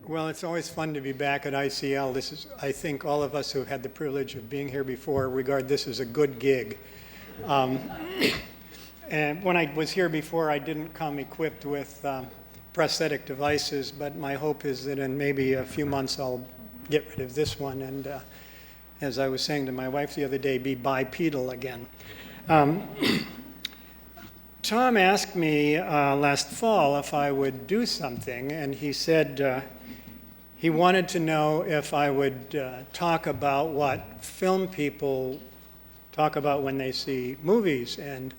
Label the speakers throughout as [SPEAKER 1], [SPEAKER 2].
[SPEAKER 1] Well, it's always fun to be back at ICL. I think all of us who have had the privilege of being here before regard this as a good gig. Um, and when I was here before, I didn't come equipped with prosthetic devices, but my hope is that in maybe a few months I'll get rid of this one and, as I was saying to my wife the other day, be bipedal again. Tom asked me last fall if I would do something, and he said he wanted to know if I would talk about what film people talk about when they see movies. And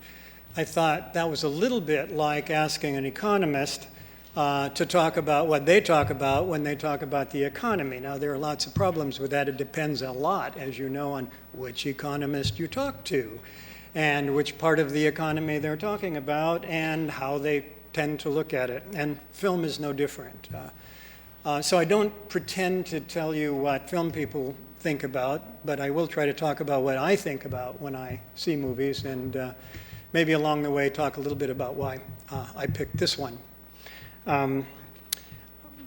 [SPEAKER 1] I thought that was a little bit like asking an economist to talk about what they talk about when they talk about the economy. Now, there are lots of problems with that. It depends a lot, as you know, on which economist you talk to, and which part of the economy they're talking about, and how they tend to look at it. And film is no different. So I don't pretend to tell you what film people think about, but I will try to talk about what I think about when I see movies, and maybe along the way talk a little bit about why I picked this one. And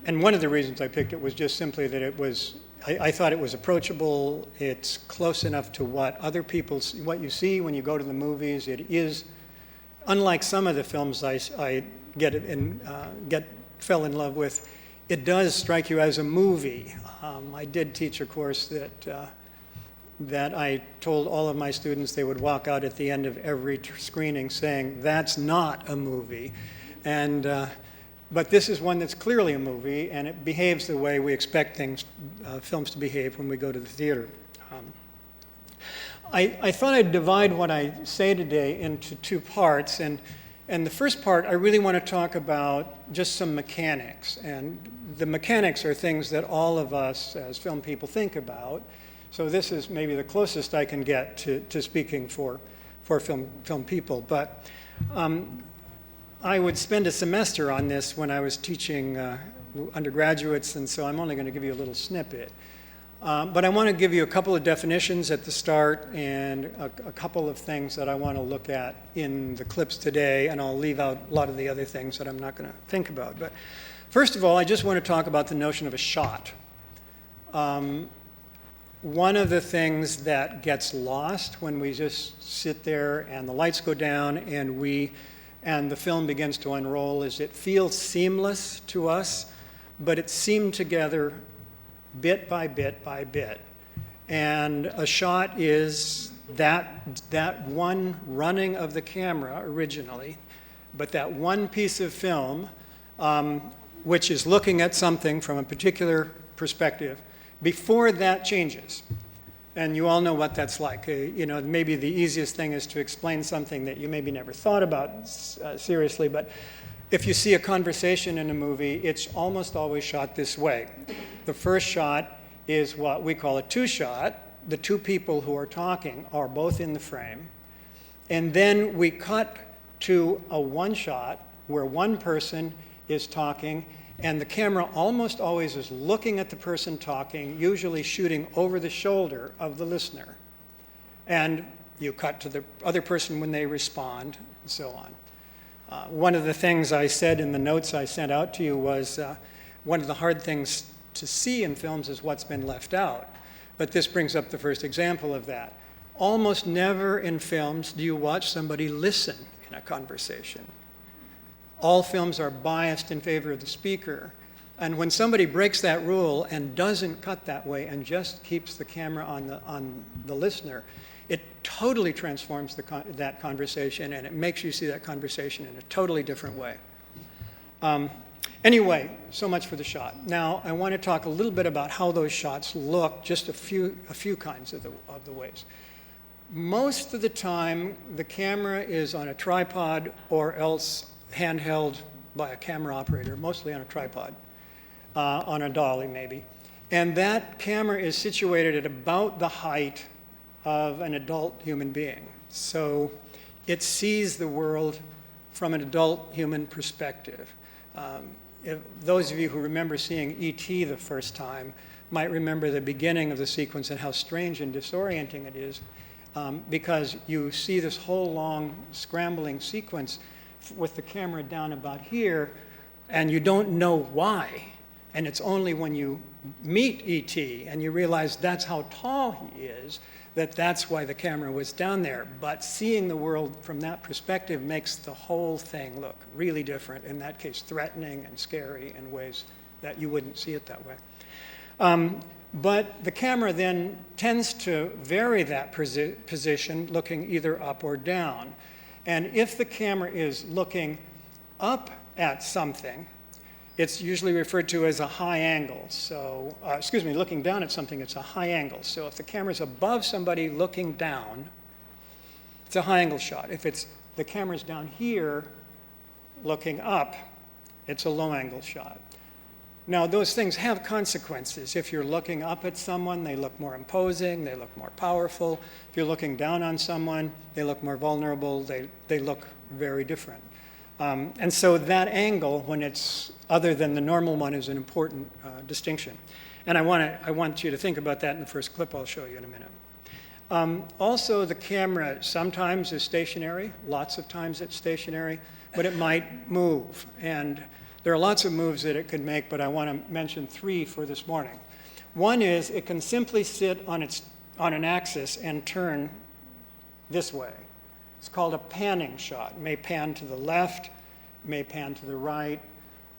[SPEAKER 1] one of the reasons I picked it was just simply that it was, I thought it was approachable. It's close enough to what other people, what you see when you go to the movies. It is, unlike some of the films I fell in love with, it does strike you as a movie. I did teach a course that I told all of my students they would walk out at the end of every screening saying, "That's not a movie." And, but this is one that's clearly a movie, and it behaves the way we expect films to behave when we go to the theater. I thought I'd divide what I say today into two parts. And the first part, I really want to talk about just some mechanics. And the mechanics are things that all of us as film people think about. So this is maybe the closest I can get to speaking for film people. But I would spend a semester on this when I was teaching undergraduates, and so I'm only going to give you a little snippet. But I want to give you a couple of definitions at the start and a couple of things that I want to look at in the clips today, and I'll leave out a lot of the other things that I'm not going to think about. But first of all, I just want to talk about the notion of a shot. One of the things that gets lost when we just sit there and the lights go down and the film begins to unroll is it feels seamless to us, but it's seamed together bit by bit by bit. And a shot is that one running of the camera originally, but that one piece of film which is looking at something from a particular perspective before that changes. And you all know what that's like. You know, maybe the easiest thing is to explain something that you maybe never thought about seriously, but if you see a conversation in a movie, it's almost always shot this way. The first shot is what we call a two-shot. The two people who are talking are both in the frame. And then we cut to a one-shot where one person is talking, and the camera almost always is looking at the person talking, usually shooting over the shoulder of the listener. And you cut to the other person when they respond, and so on. One of the things I said in the notes I sent out to you was one of the hard things to see in films is what's been left out. But this brings up the first example of that. Almost never in films do you watch somebody listen in a conversation. All films are biased in favor of the speaker. And when somebody breaks that rule and doesn't cut that way and just keeps the camera on the listener, it totally transforms that conversation, and it makes you see that conversation in a totally different way. Anyway, so much for the shot. Now, I want to talk a little bit about how those shots look, just a few kinds of the ways. Most of the time, the camera is on a tripod or else handheld by a camera operator, mostly on a tripod, on a dolly maybe. And that camera is situated at about the height of an adult human being. So it sees the world from an adult human perspective. If those of you who remember seeing E.T. the first time might remember the beginning of the sequence and how strange and disorienting it is, because you see this whole long scrambling sequence with the camera down about here, and you don't know why. And it's only when you meet E.T. and you realize that's how tall he is, that's why the camera was down there. But seeing the world from that perspective makes the whole thing look really different, in that case threatening and scary in ways that you wouldn't see it that way. But the camera then tends to vary that position, looking either up or down. And if the camera is looking up at something, it's usually referred to as a high angle. So, looking down at something, it's a high angle. So if the camera's above somebody looking down, it's a high angle shot. If the camera's down here looking up, it's a low angle shot. Now, those things have consequences. If you're looking up at someone, they look more imposing, they look more powerful. If you're looking down on someone, they look more vulnerable, they look very different. And so that angle, when it's other than the normal one, is an important distinction. And I want you to think about that in the first clip I'll show you in a minute. Also, the camera sometimes is stationary. Lots of times it's stationary, but it might move. And there are lots of moves that it could make, but I want to mention 3 for this morning. One is it can simply sit on an axis and turn this way. It's called a panning shot. It may pan to the left, it may pan to the right,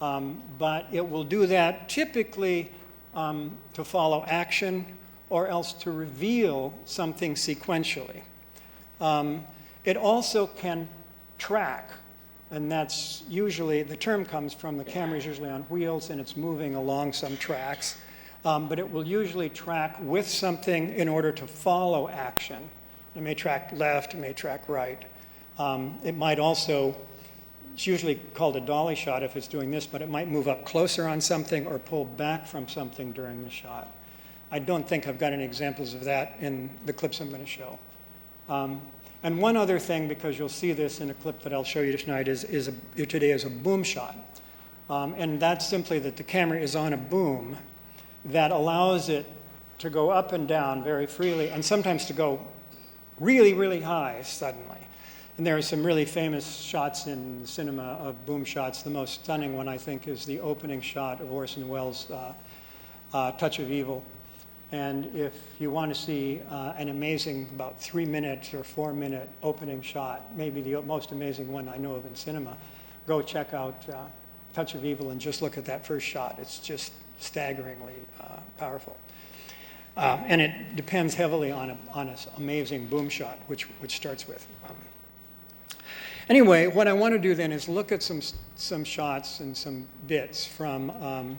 [SPEAKER 1] but it will do that typically to follow action or else to reveal something sequentially. It also can track, and that's usually, the term comes from the camera is usually on wheels and it's moving along some tracks, but it will usually track with something in order to follow action. It may track left, it may track right. It might also, it's usually called a dolly shot if it's doing this, but it might move up closer on something or pull back from something during the shot. I don't think I've got any examples of that in the clips I'm going to show. And one other thing, because you'll see this in a clip that I'll show you tonight, today is a boom shot. And that's simply that the camera is on a boom that allows it to go up and down very freely, and sometimes to go really, really high suddenly. And there are some really famous shots in cinema of boom shots. The most stunning one, I think, is the opening shot of Orson Welles' Touch of Evil. And if you want to see an amazing, about 3-minute or 4-minute opening shot, maybe the most amazing one I know of in cinema, go check out Touch of Evil and just look at that first shot. It's just staggeringly powerful. And it depends heavily on an amazing boom shot, which starts with. Anyway, what I want to do then is look at some shots and some bits from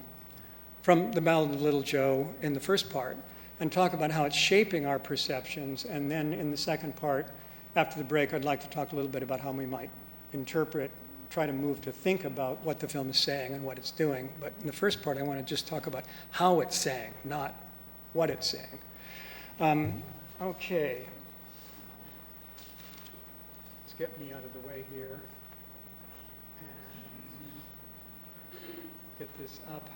[SPEAKER 1] the Ballad of Little Joe in the first part, and talk about how it's shaping our perceptions. And then in the second part, after the break, I'd like to talk a little bit about how we might interpret, try to move to think about what the film is saying and what it's doing. But in the first part, I want to just talk about how it's saying, not what it's saying. Okay. Let's get me out of the way here. And get this up.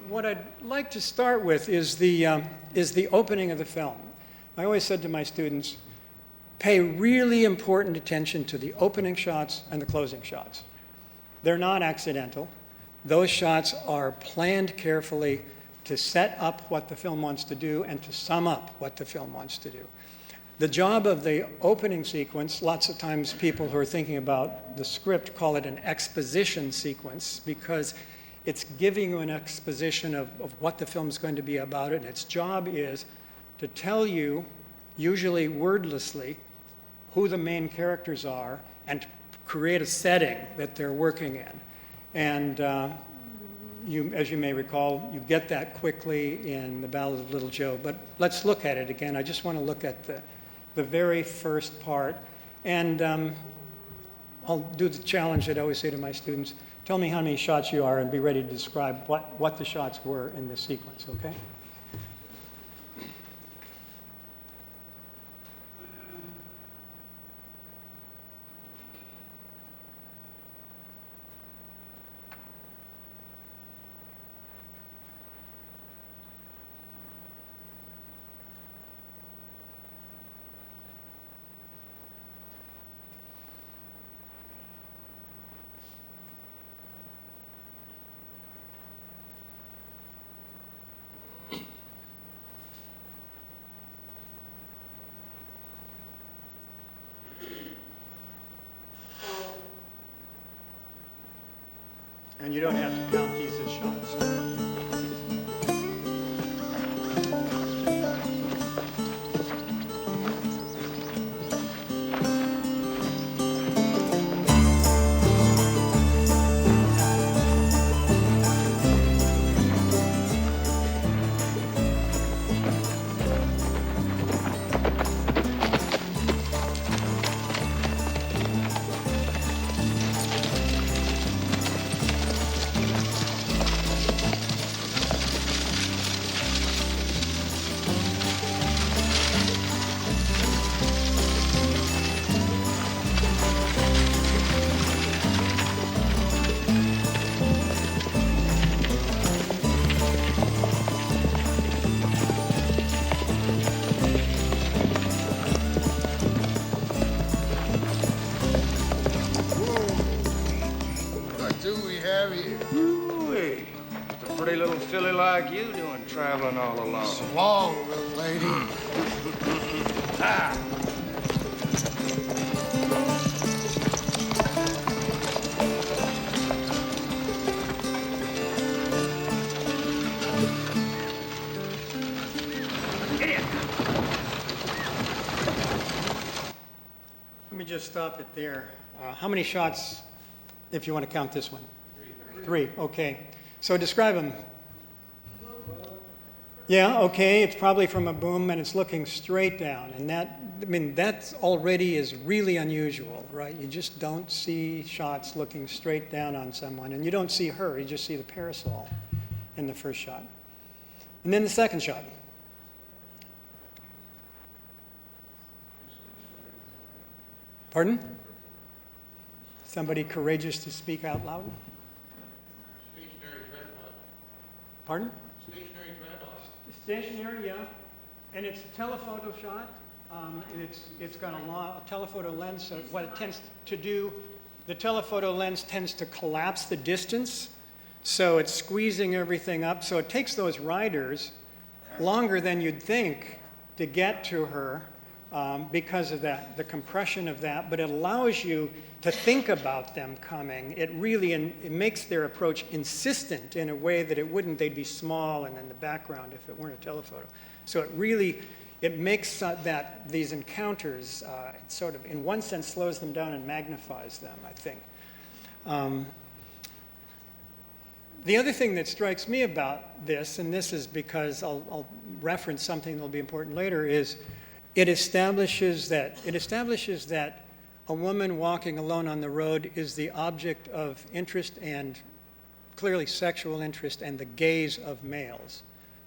[SPEAKER 1] What I'd like to start with is the opening of the film. I always said to my students, pay really important attention to the opening shots and the closing shots. They're not accidental. Those shots are planned carefully to set up what the film wants to do and to sum up what the film wants to do. The job of the opening sequence, lots of times people who are thinking about the script call it an exposition sequence, because it's giving you an exposition of what the film is going to be about, and its job is to tell you, usually wordlessly, who the main characters are and create a setting that they're working in. And as you may recall, you get that quickly in The Ballad of Little Joe, but let's look at it again. I just want to look at the very first part, and I'll do the challenge that I always say to my students. Tell me how many shots you are and be ready to describe what the shots were in this sequence, okay? And you don't have to count these as shots.
[SPEAKER 2] Ooh-wee. What's a pretty little filly like you doing traveling all alone?
[SPEAKER 3] So long, little lady.
[SPEAKER 2] Ah.
[SPEAKER 1] Let me just stop it there. How many shots, if you want to count this one? Three, okay. So describe them. Yeah, okay, it's probably from a boom and it's looking straight down. And that already is really unusual, right? You just don't see shots looking straight down on someone. And you don't see her, you just see the parasol in the first shot. And then the second shot. Pardon? Somebody courageous to speak out loud?
[SPEAKER 3] Stationary tripod.
[SPEAKER 1] Pardon?
[SPEAKER 3] Stationary tripod.
[SPEAKER 1] Stationary, yeah. And it's a telephoto shot. It's got a telephoto lens. So what it tends to do, the telephoto lens tends to collapse the distance. So it's squeezing everything up. So it takes those riders longer than you'd think to get to her because of that, the compression of that. But it allows you to think about them coming. It makes their approach insistent in a way that it wouldn't. They'd be small and in the background if it weren't a telephoto. So it makes these encounters, it sort of, in one sense, slows them down and magnifies them, I think. The other thing that strikes me about this, and this is because I'll reference something that will be important later, is it establishes that a woman walking alone on the road is the object of interest and clearly sexual interest and the gaze of males.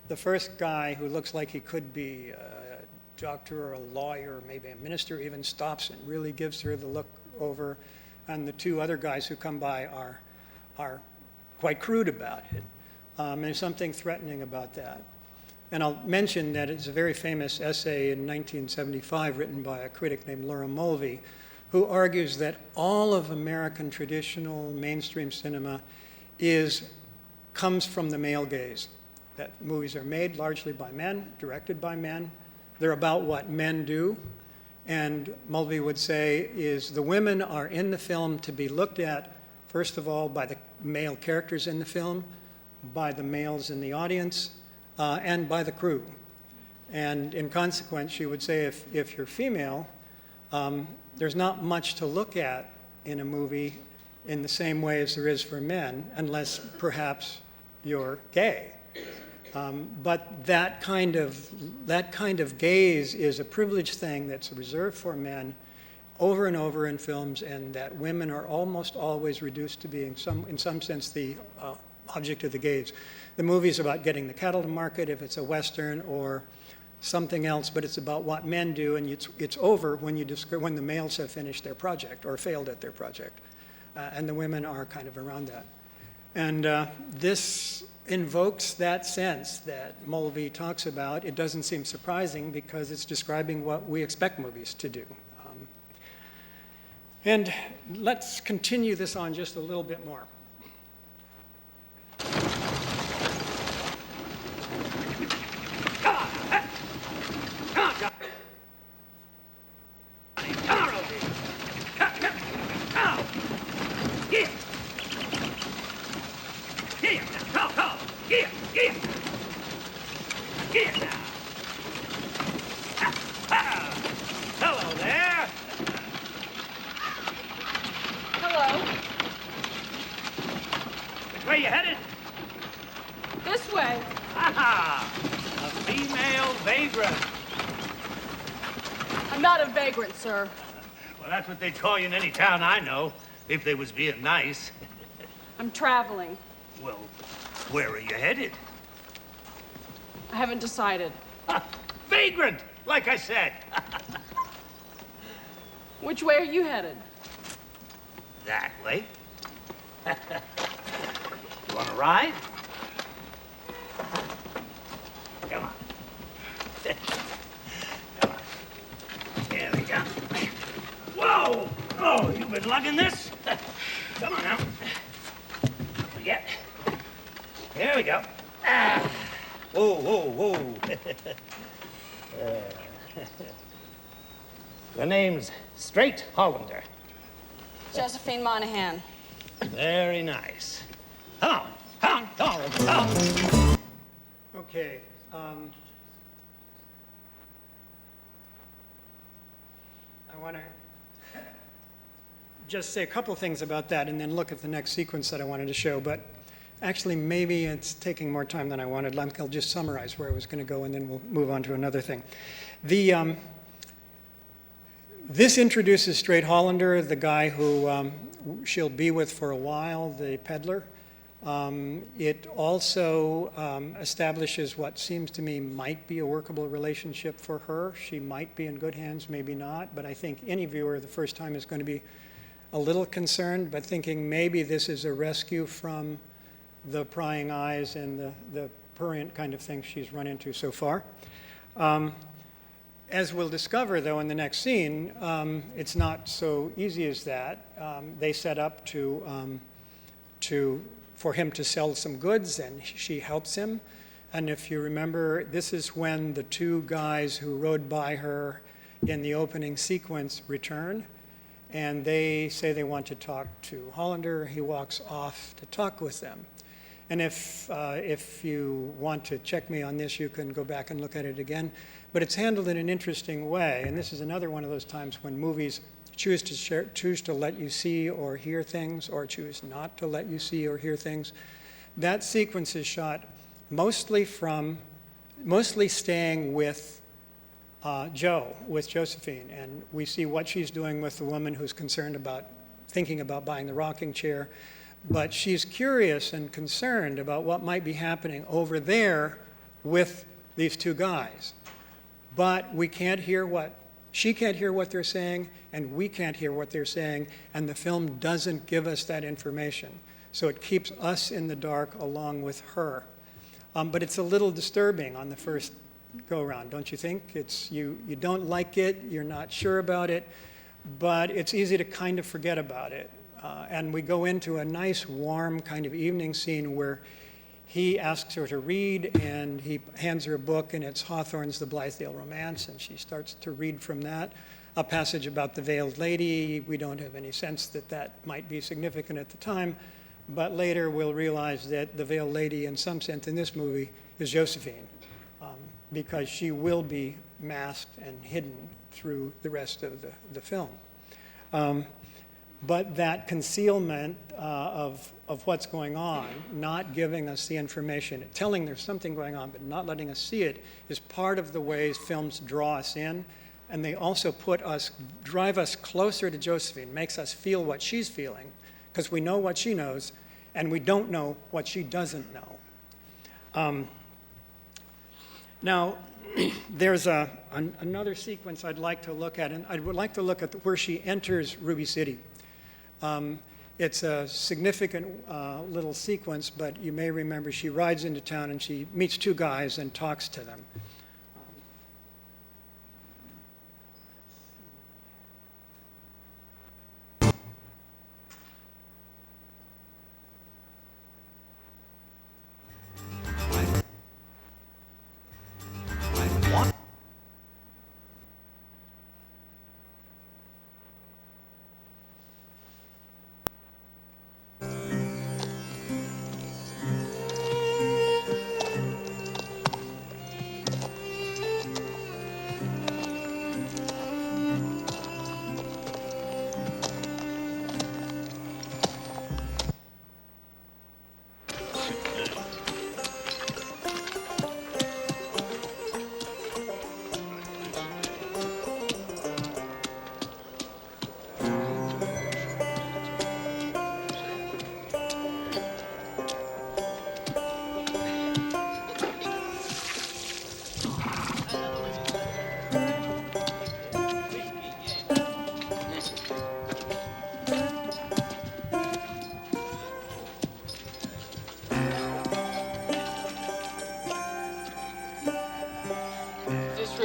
[SPEAKER 1] The first guy who looks like he could be a doctor or a lawyer, maybe a minister, even stops and really gives her the look over. And the two other guys who come by are quite crude about it. And there's something threatening about that. And I'll mention that it's a very famous essay in 1975 written by a critic named Laura Mulvey, who argues that all of American traditional mainstream cinema comes from the male gaze. That movies are made largely by men, directed by men. They're about what men do. And Mulvey would say is the women are in the film to be looked at, first of all, by the male characters in the film, by the males in the audience, and by the crew. And in consequence, she would say if you're female, there's not much to look at in a movie in the same way as there is for men, unless perhaps you're gay. But that kind of gaze is a privileged thing that's reserved for men over and over in films, and that women are almost always reduced to being, in some sense, the object of the gaze. The movie's about getting the cattle to market, if it's a Western, or something else, but it's about what men do, and it's over when the males have finished their project or failed at their project. And the women are kind of around that. And this invokes that sense that Mulvey talks about. It doesn't seem surprising because it's describing what we expect movies to do. And let's continue this on just a little bit more.
[SPEAKER 4] Get in. Get in now. Hello there.
[SPEAKER 5] Hello.
[SPEAKER 4] Which way you headed?
[SPEAKER 5] This way.
[SPEAKER 4] Aha! A female vagrant.
[SPEAKER 5] I'm not a vagrant, sir.
[SPEAKER 4] Well, that's what they'd call you in any town I know, if they was being nice.
[SPEAKER 5] I'm traveling.
[SPEAKER 4] Well, where are you headed?
[SPEAKER 5] I haven't decided.
[SPEAKER 4] Vagrant, like I said.
[SPEAKER 5] Which way are you headed?
[SPEAKER 4] That way. You want to ride? Come on. Come on. There we go. Whoa! Oh, you've been lugging this? Come on now. Don't forget. There we go. Ah. Whoa, whoa, whoa. The name's Straight Hollander.
[SPEAKER 5] Josephine Monahan.
[SPEAKER 4] Very nice. Come on, come on.
[SPEAKER 1] Okay. I want to just say a couple things about that and then look at the next sequence that I wanted to show. But actually, maybe it's taking more time than I wanted. I'll just summarize where I was going to go, and then we'll move on to another thing. This introduces Straight Hollander, the guy who she'll be with for a while, the peddler. It also establishes what seems to me might be a workable relationship for her. She might be in good hands, maybe not, but I think any viewer the first time is going to be a little concerned, but thinking maybe this is a rescue from the prying eyes and the prurient kind of thing she's run into so far. As we'll discover, though, in the next scene, it's not so easy as that. They set up for him to sell some goods, and she helps him. And if you remember, this is when the two guys who rode by her in the opening sequence return, and they say they want to talk to Hollander. He walks off to talk with them. And if you want to check me on this, you can go back and look at it again. But it's handled in an interesting way, and this is another one of those times when movies choose to let you see or hear things, or choose not to let you see or hear things. That sequence is shot mostly staying with with Josephine, and we see what she's doing with the woman who's thinking about buying the rocking chair. But she's curious and concerned about what might be happening over there with these two guys. But she can't hear what they're saying, and we can't hear what they're saying, and the film doesn't give us that information. So it keeps us in the dark along with her. But it's a little disturbing on the first go-around, don't you think? You don't like it, you're not sure about it, but it's easy to kind of forget about it. And we go into a nice, warm kind of evening scene where he asks her to read, and he hands her a book, and it's Hawthorne's The Blithedale Romance, and she starts to read from that. A passage about the Veiled Lady. We don't have any sense that that might be significant at the time, but later we'll realize that the Veiled Lady, in some sense in this movie, is Josephine, because she will be masked and hidden through the rest of the film. But that concealment of what's going on, not giving us the information, telling there's something going on, but not letting us see it, is part of the ways films draw us in. And they also drive us closer to Josephine, makes us feel what she's feeling, because we know what she knows, and we don't know what she doesn't know. Now, there's another sequence I'd like to look at, and I would like to look at where she enters Ruby City. It's a significant little sequence, but you may remember she rides into town and she meets two guys and talks to them.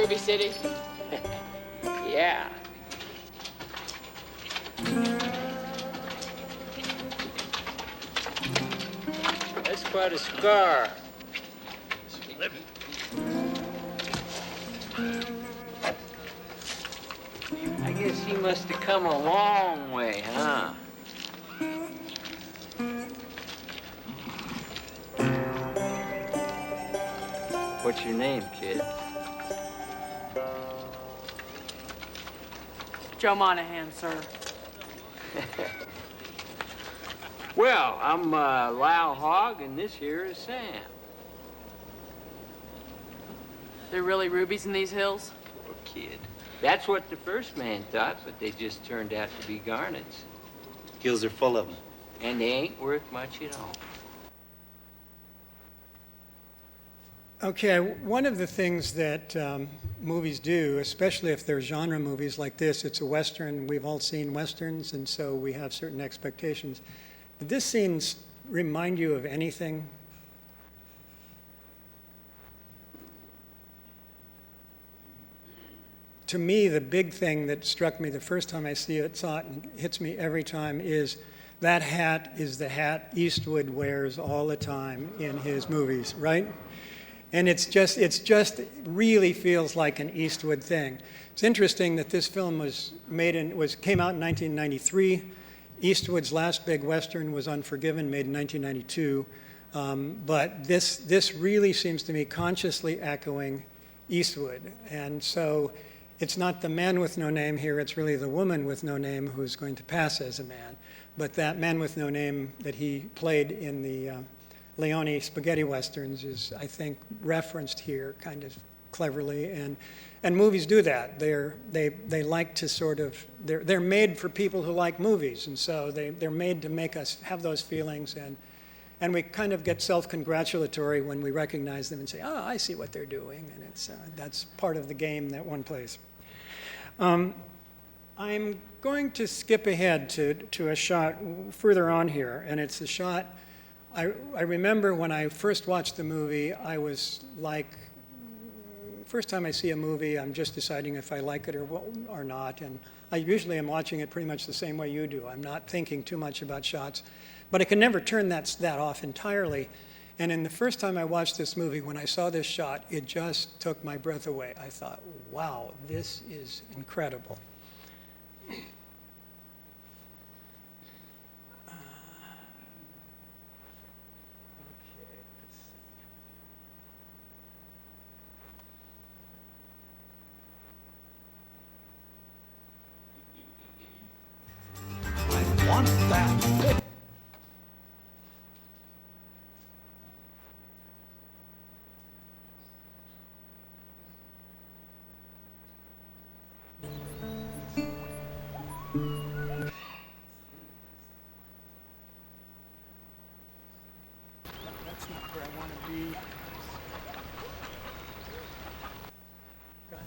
[SPEAKER 5] Ruby City?
[SPEAKER 6] Yeah. That's quite a scar.
[SPEAKER 4] Living.
[SPEAKER 6] I guess he must have come a long way, huh? What's your name, kid?
[SPEAKER 5] Joe Monahan, sir.
[SPEAKER 6] Well, I'm Lyle Hogg, and this here is Sam.
[SPEAKER 5] There really rubies in these hills?
[SPEAKER 6] Poor kid. That's what the first man thought, but they just turned out to be garnets.
[SPEAKER 7] Hills are full of them.
[SPEAKER 6] And they ain't worth much at all.
[SPEAKER 1] Okay, one of the things that movies do, especially if they're genre movies like this, it's a Western, we've all seen Westerns, and so we have certain expectations. Did this scene remind you of anything? To me, the big thing that struck me the first time I saw it and hits me every time is that hat is the hat Eastwood wears all the time in his movies, right? And it's just really feels like an Eastwood thing. It's interesting that this film came out in 1993. Eastwood's last big Western was Unforgiven, made in 1992. But this really seems to me consciously echoing Eastwood. And so it's not the man with no name here, it's really the woman with no name who's going to pass as a man. But that man with no name that he played in the Leone spaghetti westerns is, I think, referenced here kind of cleverly, and movies do that. They like to sort of they're made for people who like movies, and so they're made to make us have those feelings, and we kind of get self-congratulatory when we recognize them and say, oh, I see what they're doing, and that's part of the game that one plays. I'm going to skip ahead to a shot further on here, and it's a shot. I remember when I first watched the movie, I was like, first time I see a movie, I'm just deciding if I like it or not, and I usually am watching it pretty much the same way you do. I'm not thinking too much about shots, but I can never turn that off entirely. And in the first time I watched this movie, when I saw this shot, it just took my breath away. I thought, wow, this is incredible.
[SPEAKER 3] Want that?
[SPEAKER 1] That's not where I want to be. Got it.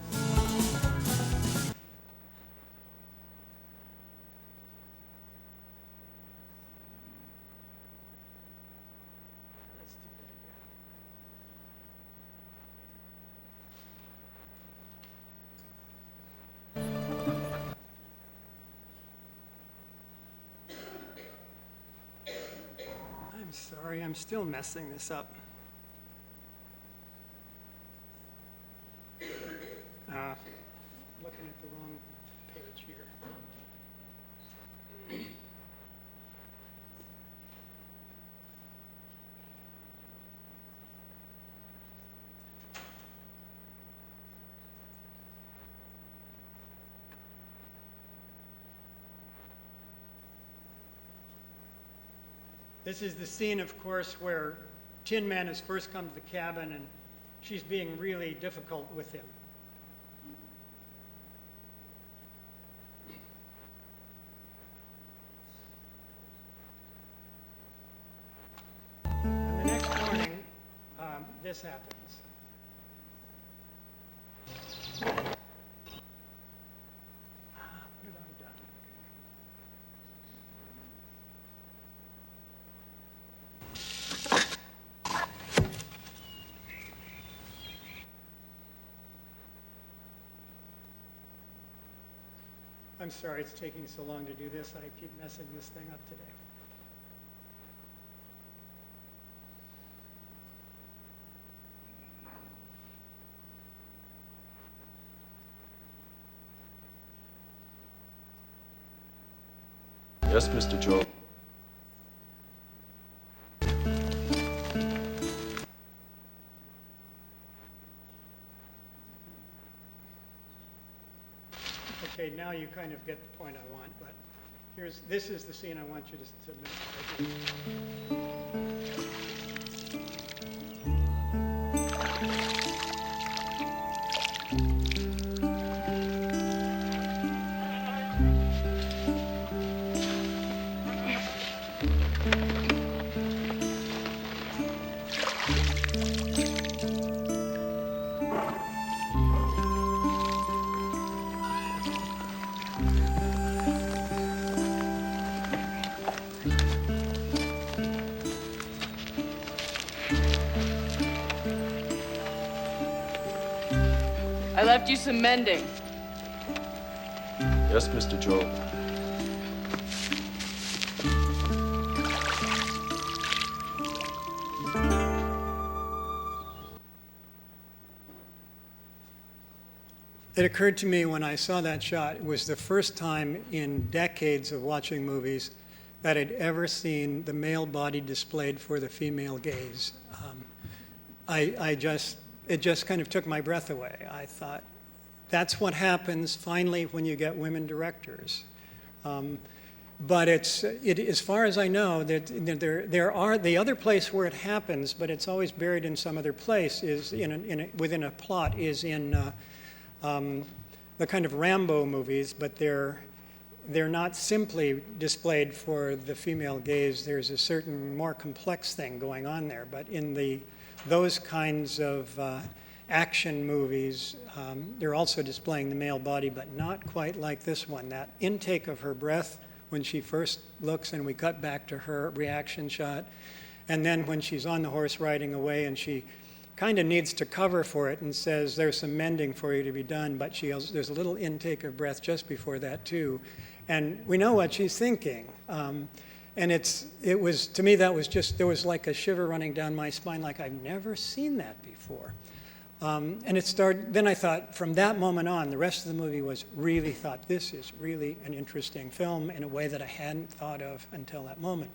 [SPEAKER 1] Let's do that again. I'm sorry, I'm still messing this up. Looking at the wrong page here. This is the scene, of course, where Tin Man has first come to the cabin and she's being really difficult with him. And the next morning, this happens. What have I done? I'm sorry it's taking so long to do this. I keep messing this thing up today.
[SPEAKER 8] Yes, Mr. Joel.
[SPEAKER 1] Okay, now you kind of get the point I want, but this is the scene I want you to submit.
[SPEAKER 5] I left you some mending.
[SPEAKER 8] Yes, Mr. Joel.
[SPEAKER 1] It occurred to me when I saw that shot, it was the first time in decades of watching movies that I'd ever seen the male body displayed for the female gaze. It just kind of took my breath away. I thought, that's what happens finally when you get women directors. But as far as I know, there are the other place where it happens, but it's always buried in some other place. Is within a plot is in the kind of Rambo movies, but they're not simply displayed for the female gaze. There's a certain more complex thing going on there. But in those kinds of action movies, they're also displaying the male body, but not quite like this one. That intake of her breath when she first looks, and we cut back to her reaction shot, and then when she's on the horse riding away and she kind of needs to cover for it and says, there's some mending for you to be done, but there's a little intake of breath just before that too. And we know what she's thinking. And it was, to me, that was just, there was like a shiver running down my spine, like I've never seen that before. And then I thought, from that moment on, the rest of the movie thought, this is really an interesting film in a way that I hadn't thought of until that moment.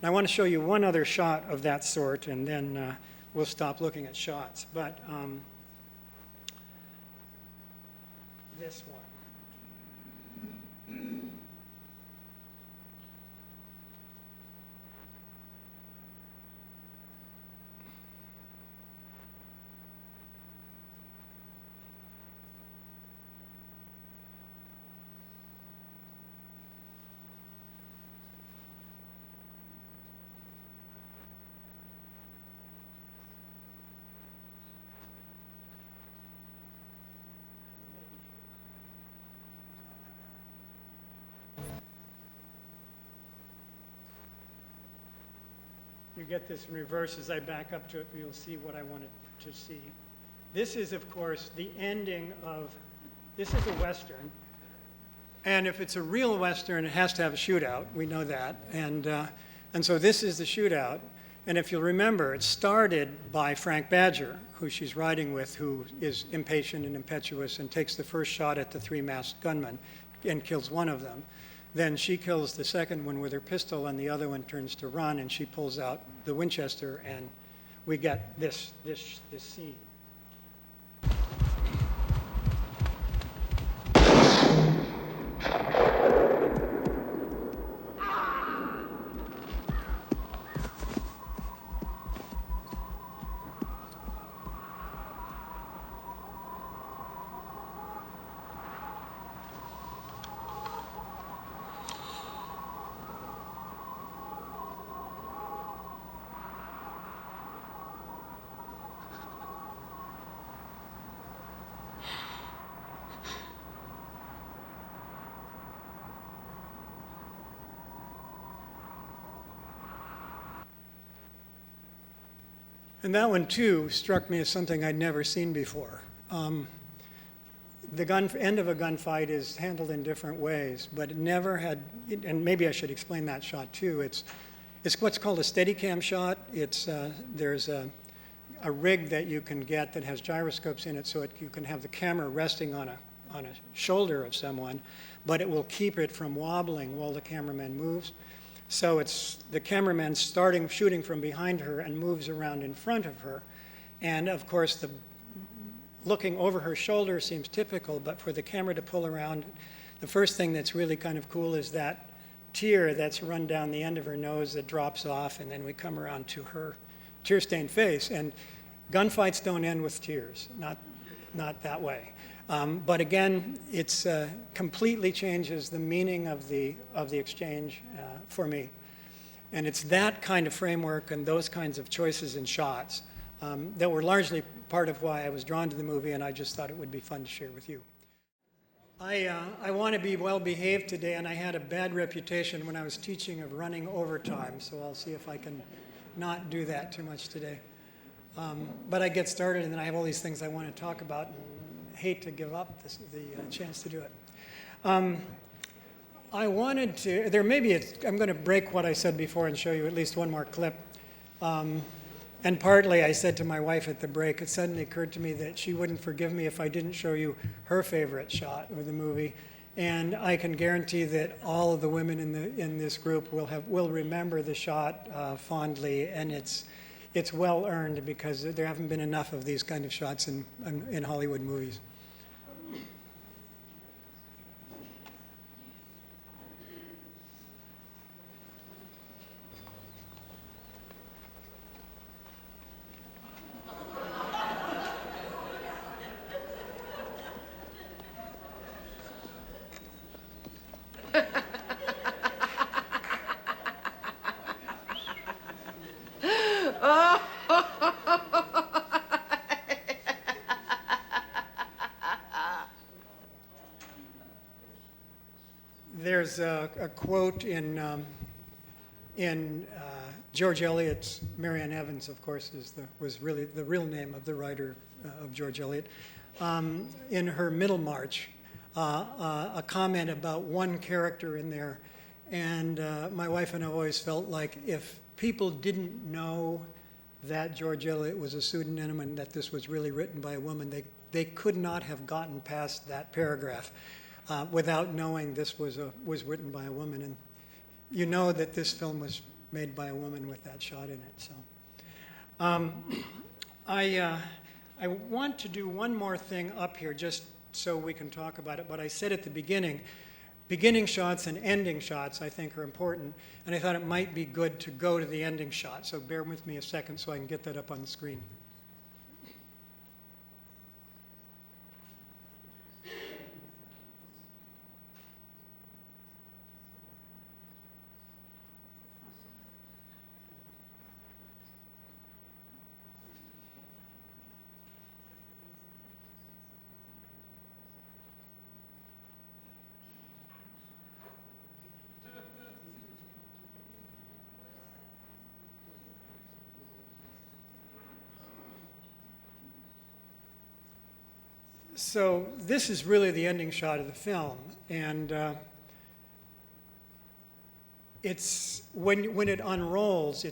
[SPEAKER 1] And I want to show you one other shot of that sort, and then we'll stop looking at shots. But this one. You get this in reverse as I back up to it, but you'll see what I wanted to see. This is, of course, the ending of, this is a Western. And if it's a real Western, it has to have a shootout. We know that. And so this is the shootout. And if you'll remember, it started by Frank Badger, who she's riding with, who is impatient and impetuous and takes the first shot at the three-masked gunmen and kills one of them. Then she kills the second one with her pistol, and the other one turns to run, and she pulls out the Winchester, and we get this scene. And that one, too, struck me as something I'd never seen before. end of a gunfight is handled in different ways, but it never had, and maybe I should explain that shot too. It's what's called a Steadicam shot. There's a rig that you can get that has gyroscopes in it, so you can have the camera resting on a shoulder of someone, but it will keep it from wobbling while the cameraman moves. So it's the cameraman shooting from behind her and moves around in front of her. And of course, looking over her shoulder seems typical, but for the camera to pull around, the first thing that's really kind of cool is that tear that's run down the end of her nose that drops off, and then we come around to her tear-stained face. And gunfights don't end with tears, not that way. But again, it's completely changes the meaning of the exchange for me. And it's that kind of framework and those kinds of choices in shots that were largely part of why I was drawn to the movie, and I just thought it would be fun to share with you. I want to be well behaved today, and I had a bad reputation when I was teaching of running overtime, so I'll see if I can not do that too much today. But I get started, and then I have all these things I want to talk about, and hate to give up the chance to do it. I wanted to, I'm going to break what I said before and show you at least one more clip. And partly I said to my wife at the break, it suddenly occurred to me that she wouldn't forgive me if I didn't show you her favorite shot of the movie. And I can guarantee that all of the women in this group will remember the shot fondly, and it's well earned because there haven't been enough of these kind of shots in Hollywood movies. There's a quote in George Eliot's, Marianne Evans, of course, was really the real name of the writer of George Eliot, in her Middlemarch, a comment about one character in there. And my wife and I always felt like if people didn't know that George Eliot was a pseudonym and that this was really written by a woman, they could not have gotten past that paragraph without knowing this was written by a woman. And you know that this film was made by a woman with that shot in it. So I want to do one more thing up here just so we can talk about it, but I said at the beginning shots and ending shots I think are important, and I thought it might be good to go to the ending shot, so bear with me a second so I can get that up on the screen. So this is really the ending shot of the film, and it's when it unrolls,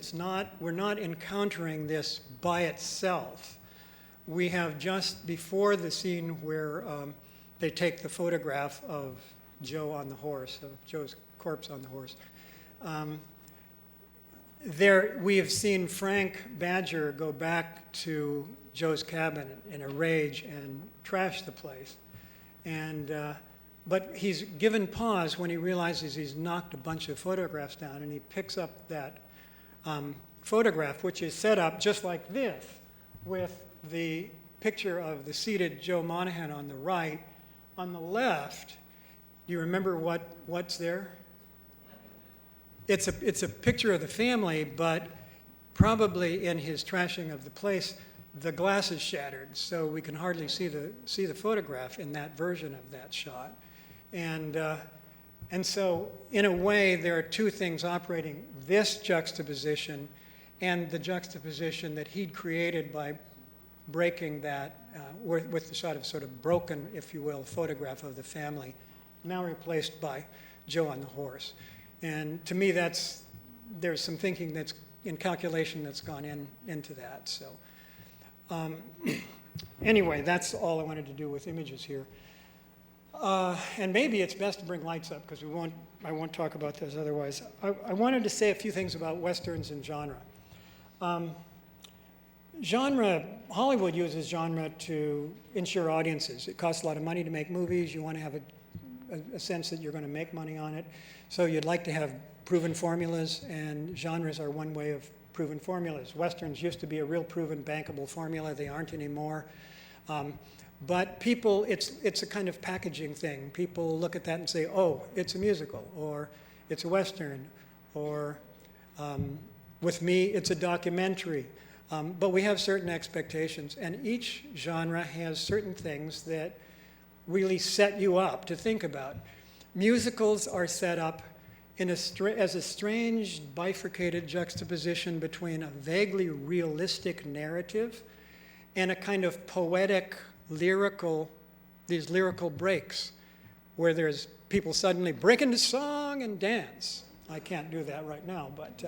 [SPEAKER 1] we're not encountering this by itself. We have just before the scene where they take the photograph of Joe on the horse, of Joe's corpse on the horse. There we have seen Frank Badger go back to Joe's cabin in a rage and trash the place. But he's given pause when he realizes he's knocked a bunch of photographs down, and he picks up that photograph, which is set up just like this, with the picture of the seated Joe Monahan on the right. On the left, do you remember what's there? It's a picture of the family, but probably in his trashing of the place, the glass is shattered, so we can hardly see the photograph in that version of that shot. And so, in a way, there are two things operating: this juxtaposition and the juxtaposition that he'd created by breaking that, with the shot of sort of broken, if you will, photograph of the family, now replaced by Joe on the horse. And to me, there's some thinking that's in calculation that's gone into that. So anyway, that's all I wanted to do with images here. And maybe it's best to bring lights up because I won't talk about this otherwise. I wanted to say a few things about Westerns and genre. Hollywood uses genre to ensure audiences. It costs a lot of money to make movies. You want to have a sense that you're going to make money on it. So you'd like to have proven formulas, and genres are one way of proven formulas. Westerns used to be a real proven bankable formula. They aren't anymore. But people, it's a kind of packaging thing. People look at that and say, oh, it's a musical, or it's a Western, or with me, it's a documentary. But we have certain expectations, and each genre has certain things that really set you up to think about. Musicals are set up as a strange bifurcated juxtaposition between a vaguely realistic narrative and a kind of poetic, these lyrical breaks where there's people suddenly break into song and dance. I can't do that right now, but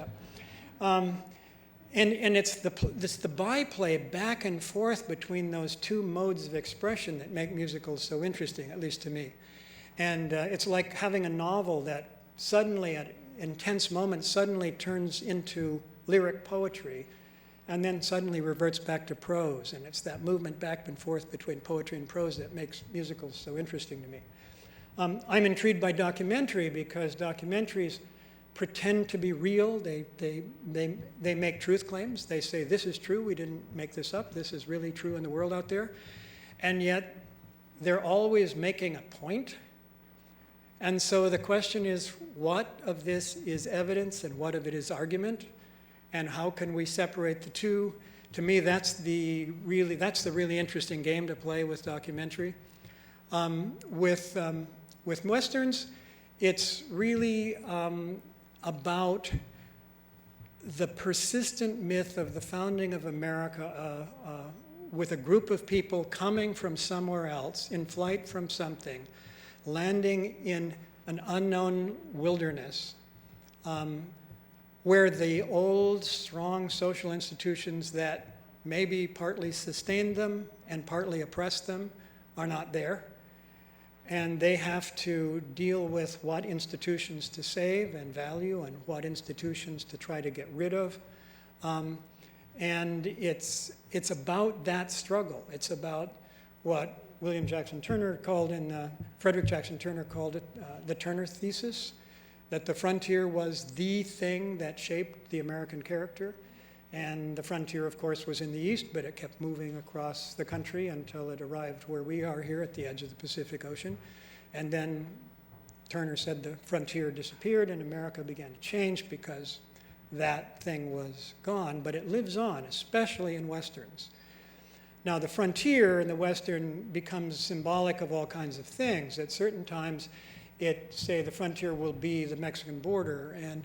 [SPEAKER 1] and it's the byplay back and forth between those two modes of expression that make musicals so interesting, at least to me. And it's like having a novel that suddenly, at intense moments, suddenly turns into lyric poetry, and then suddenly reverts back to prose. And it's that movement back and forth between poetry and prose that makes musicals so interesting to me. I'm intrigued by documentary because documentaries pretend to be real. They make truth claims. They say, this is true, we didn't make this up, this is really true in the world out there. And yet, they're always making a point. And so the question is, what of this is evidence and what of it is argument? And how can we separate the two? To me, that's the really interesting game to play with documentary. With Westerns, it's really about the persistent myth of the founding of America with a group of people coming from somewhere else, in flight from something, landing in an unknown wilderness, where the old, strong social institutions that maybe partly sustained them and partly oppressed them are not there. And they have to deal with what institutions to save and value and what institutions to try to get rid of. And it's about that struggle. It's about what Frederick Jackson Turner called it the Turner thesis, that the frontier was the thing that shaped the American character. And the frontier, of course, was in the east, but it kept moving across the country until it arrived where we are here at the edge of the Pacific Ocean. And then Turner said the frontier disappeared and America began to change because that thing was gone. But it lives on, especially in Westerns. Now, the frontier in the Western becomes symbolic of all kinds of things. At certain times, the frontier will be the Mexican border, and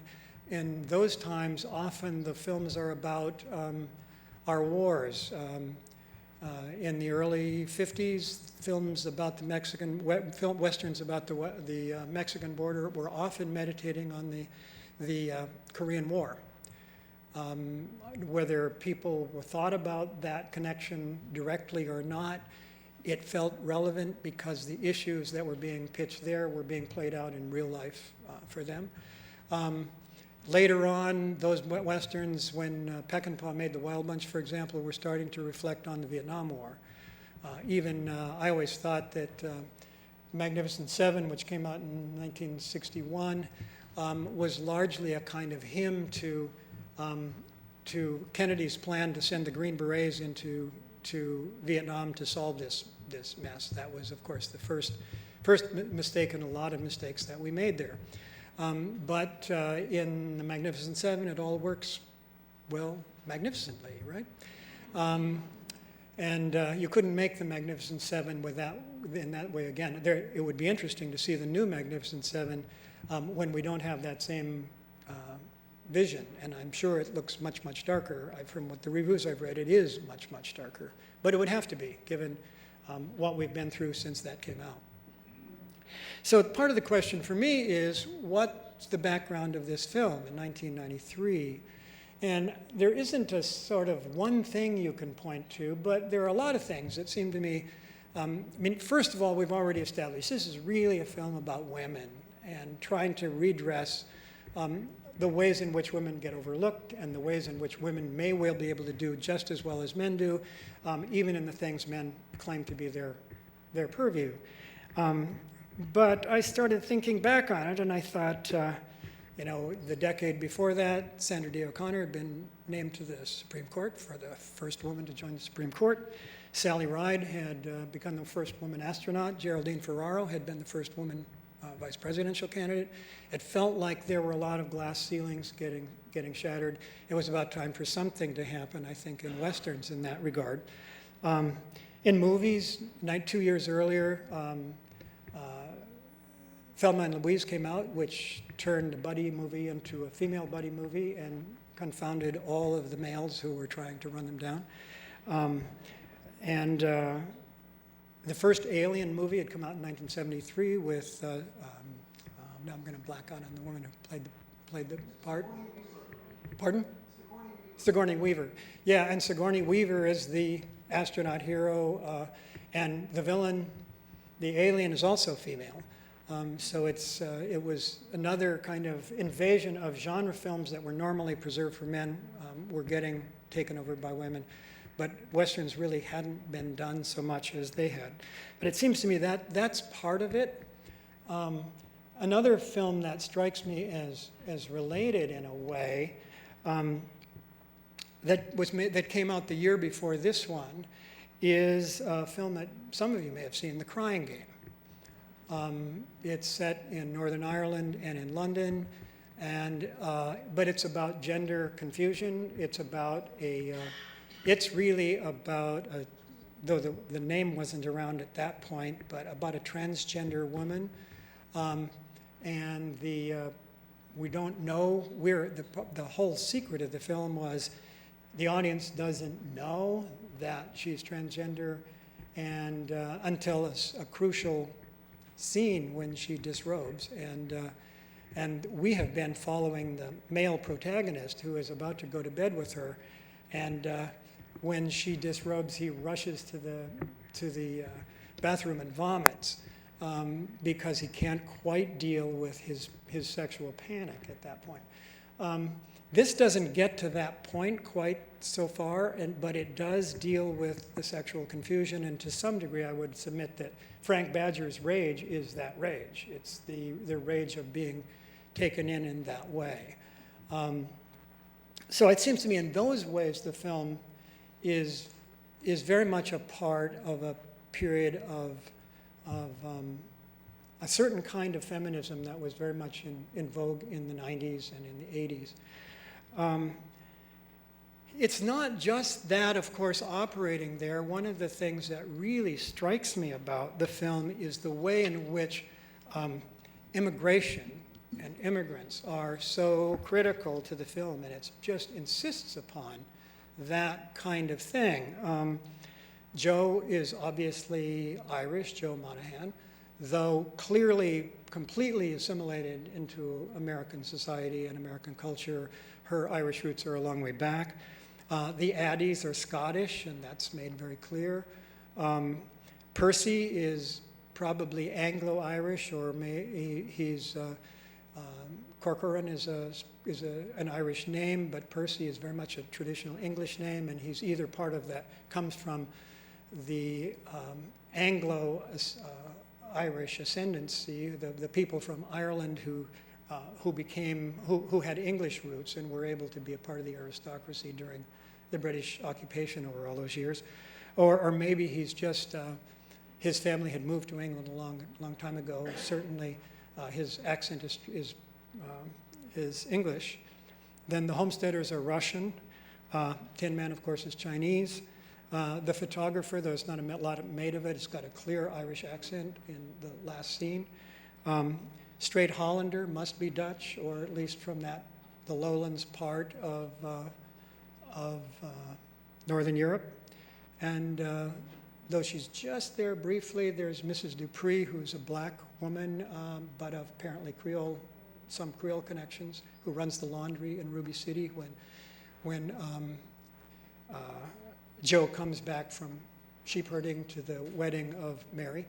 [SPEAKER 1] in those times, often the films are about our wars. In the early 50s, films about the Westerns about the Mexican border were often meditating on the Korean War. Whether people thought about that connection directly or not, it felt relevant because the issues that were being pitched there were being played out in real life for them. Later on, those Westerns, when Peckinpah made The Wild Bunch, for example, were starting to reflect on the Vietnam War. I always thought that Magnificent Seven, which came out in 1961, was largely a kind of hymn to Kennedy's plan to send the Green Berets into Vietnam to solve this mess. That was, of course, the first mistake in a lot of mistakes that we made there. But in the Magnificent Seven, it all works, well, magnificently, right? And you couldn't make the Magnificent Seven in that way again. It would be interesting to see the new Magnificent Seven when we don't have that same vision, and I'm sure it looks much, much darker. From what the reviews I've read, it is much, much darker. But it would have to be, given what we've been through since that came out. So part of the question for me is, what's the background of this film in 1993? And there isn't a sort of one thing you can point to, but there are a lot of things that seem to me, first of all, we've already established this is really a film about women and trying to redress the ways in which women get overlooked and the ways in which women may well be able to do just as well as men do, even in the things men claim to be their purview. But I started thinking back on it, and I thought, the decade before that, Sandra Day O'Connor had been named to the Supreme Court for the first woman to join the Supreme Court. Sally Ride had become the first woman astronaut. Geraldine Ferraro had been the first woman vice presidential candidate. It felt like there were a lot of glass ceilings getting shattered. It was about time for something to happen, I think, in Westerns in that regard. In movies, 2 years earlier, Thelma and Louise came out, which turned a buddy movie into a female buddy movie and confounded all of the males who were trying to run them down. The first Alien movie had come out in 1973 with, now I'm going to black out on the woman who played the part. Pardon? Sigourney Weaver. Yeah, and Sigourney Weaver is the astronaut hero, and the villain, the alien, is also female. So it was another kind of invasion of genre films that were normally preserved for men were getting taken over by women. But Westerns really hadn't been done so much as they had. But it seems to me that that's part of it. Another film that strikes me as related in a way that came out the year before this one is a film that some of you may have seen, The Crying Game. It's set in Northern Ireland and in London, but it's about gender confusion. It's really about, though the name wasn't around at that point, but about a transgender woman. We don't know the whole secret of the film was the audience doesn't know that she's transgender and until a crucial scene when she disrobes. And we have been following the male protagonist who is about to go to bed with her. And when she disrobes, he rushes to the bathroom and vomits because he can't quite deal with his sexual panic at that point. This doesn't get to that point quite so far, but it does deal with the sexual confusion, and to some degree I would submit that Frank Badger's rage is that rage. It's the rage of being taken in that way. So it seems to me in those ways the film is very much a part of a period of a certain kind of feminism that was very much in vogue in the 90s and in the 80s. It's not just that, of course, operating there. One of the things that really strikes me about the film is the way in which immigration and immigrants are so critical to the film, and it just insists upon that kind of thing. Joe is obviously Irish, Joe Monahan, though clearly completely assimilated into American society and American culture. Her Irish roots are a long way back. The Addies are Scottish, and that's made very clear. Percy is probably Anglo-Irish, or Corcoran is an Irish name, but Percy is very much a traditional English name, and he's either part of that, comes from the Anglo-Irish ascendancy, the people from Ireland who had English roots and were able to be a part of the aristocracy during the British occupation over all those years. Or maybe he's just, his family had moved to England a long time ago. Certainly his accent is English. Then the Homesteaders are Russian. Tin Man, of course, is Chinese. The photographer, though it's not a lot made of it, it's got a clear Irish accent in the last scene. Straight Hollander must be Dutch, or at least from that the lowlands part of Northern Europe. And though she's just there briefly, there's Mrs. Dupree, who's a black woman, but of apparently some Creole connections, who runs the laundry in Ruby City when Joe comes back from sheep herding to the wedding of Mary.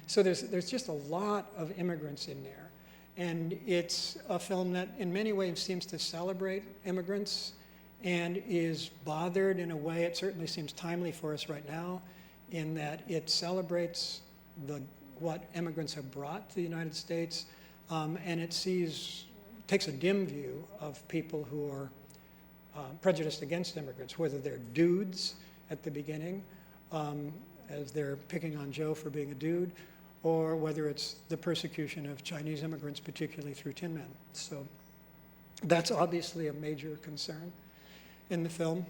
[SPEAKER 1] So there's just a lot of immigrants in there. And it's a film that in many ways seems to celebrate immigrants and is bothered in a way, it certainly seems timely for us right now, in that it celebrates what immigrants have brought to the United States, and it takes a dim view of people who are prejudiced against immigrants, whether they're dudes at the beginning, as they're picking on Joe for being a dude, or whether it's the persecution of Chinese immigrants, particularly through Tin Men. So that's obviously a major concern in the film.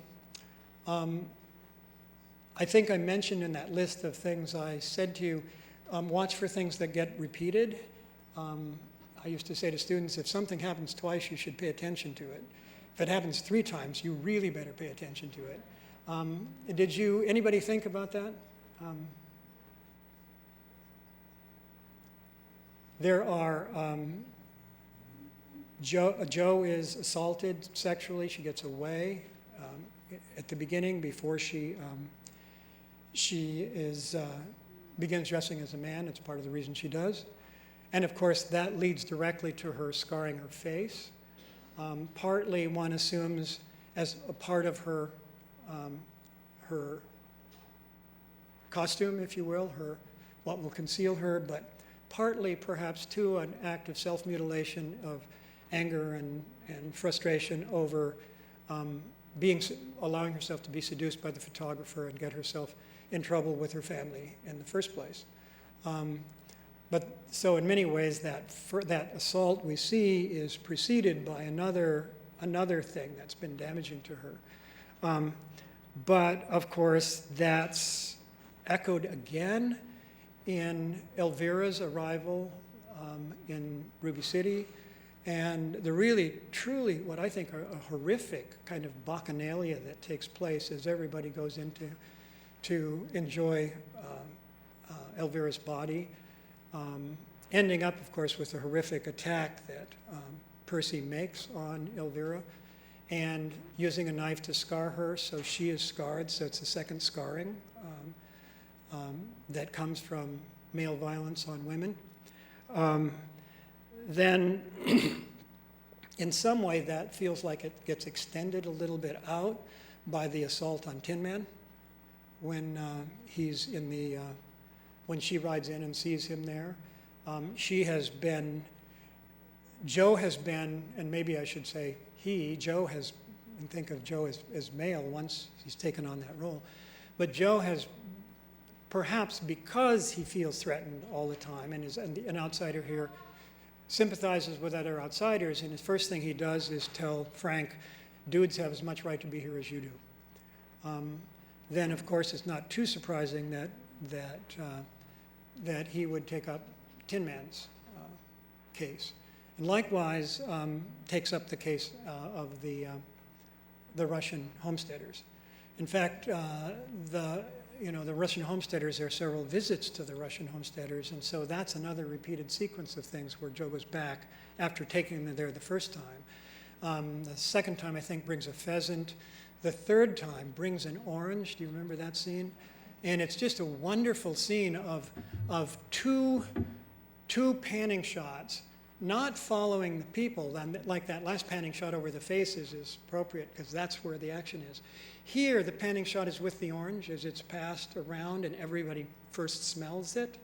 [SPEAKER 1] I think I mentioned in that list of things I said to you, watch for things that get repeated. I used to say to students, if something happens twice, you should pay attention to it. If it happens 3 times, you really better pay attention to it. Anybody think about that? There are, Joe is assaulted sexually. She gets away at the beginning before she begins dressing as a man. It's part of the reason she does. And of course, that leads directly to her scarring her face. Partly, one assumes, as a part of her costume, if you will, what will conceal her, but partly perhaps too an act of self-mutilation, of anger and frustration over allowing herself to be seduced by the photographer and get herself in trouble with her family in the first place. But so in many ways, that assault we see is preceded by another thing that's been damaging to her. But of course, that's echoed again in Elvira's arrival in Ruby City, and the really, truly, what I think are a horrific kind of bacchanalia that takes place as everybody goes into to enjoy Elvira's body, ending up, of course, with a horrific attack that Percy makes on Elvira, and using a knife to scar her, so she is scarred, so it's a second scarring that comes from male violence on women. Then, in some way, that feels like it gets extended a little bit out by the assault on Tin Man, when when she rides in and sees him there. Joe has been, and maybe I should say Joe has, and think of Joe as male once he's taken on that role, but Joe has, perhaps because he feels threatened all the time and is an outsider here, sympathizes with other outsiders, and the first thing he does is tell Frank, dudes have as much right to be here as you do. Then, of course, it's not too surprising that he would take up Tin Man's case, and likewise takes up the case of the Russian homesteaders. In fact, the Russian homesteaders, there are several visits to the Russian homesteaders, and so that's another repeated sequence of things where Joe goes back after taking them there the first time. The second time, I think, brings a pheasant. The third time brings an orange. Do you remember that scene? And it's just a wonderful scene of two panning shots, not following the people, like that last panning shot over the faces is appropriate because that's where the action is. Here, the panning shot is with the orange as it's passed around and everybody first smells it.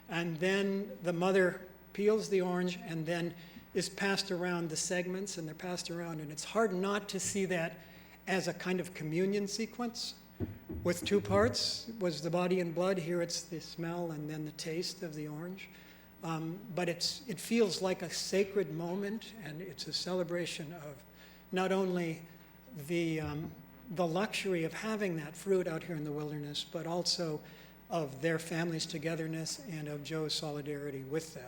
[SPEAKER 1] And then the mother peels the orange and then is passed around the segments, and they're passed around. And it's hard not to see that as a kind of communion sequence with 2 parts. It was the body and blood. Here it's the smell and then the taste of the orange. But it feels like a sacred moment, and it's a celebration of not only the luxury of having that fruit out here in the wilderness, but also of their family's togetherness and of Joe's solidarity with them.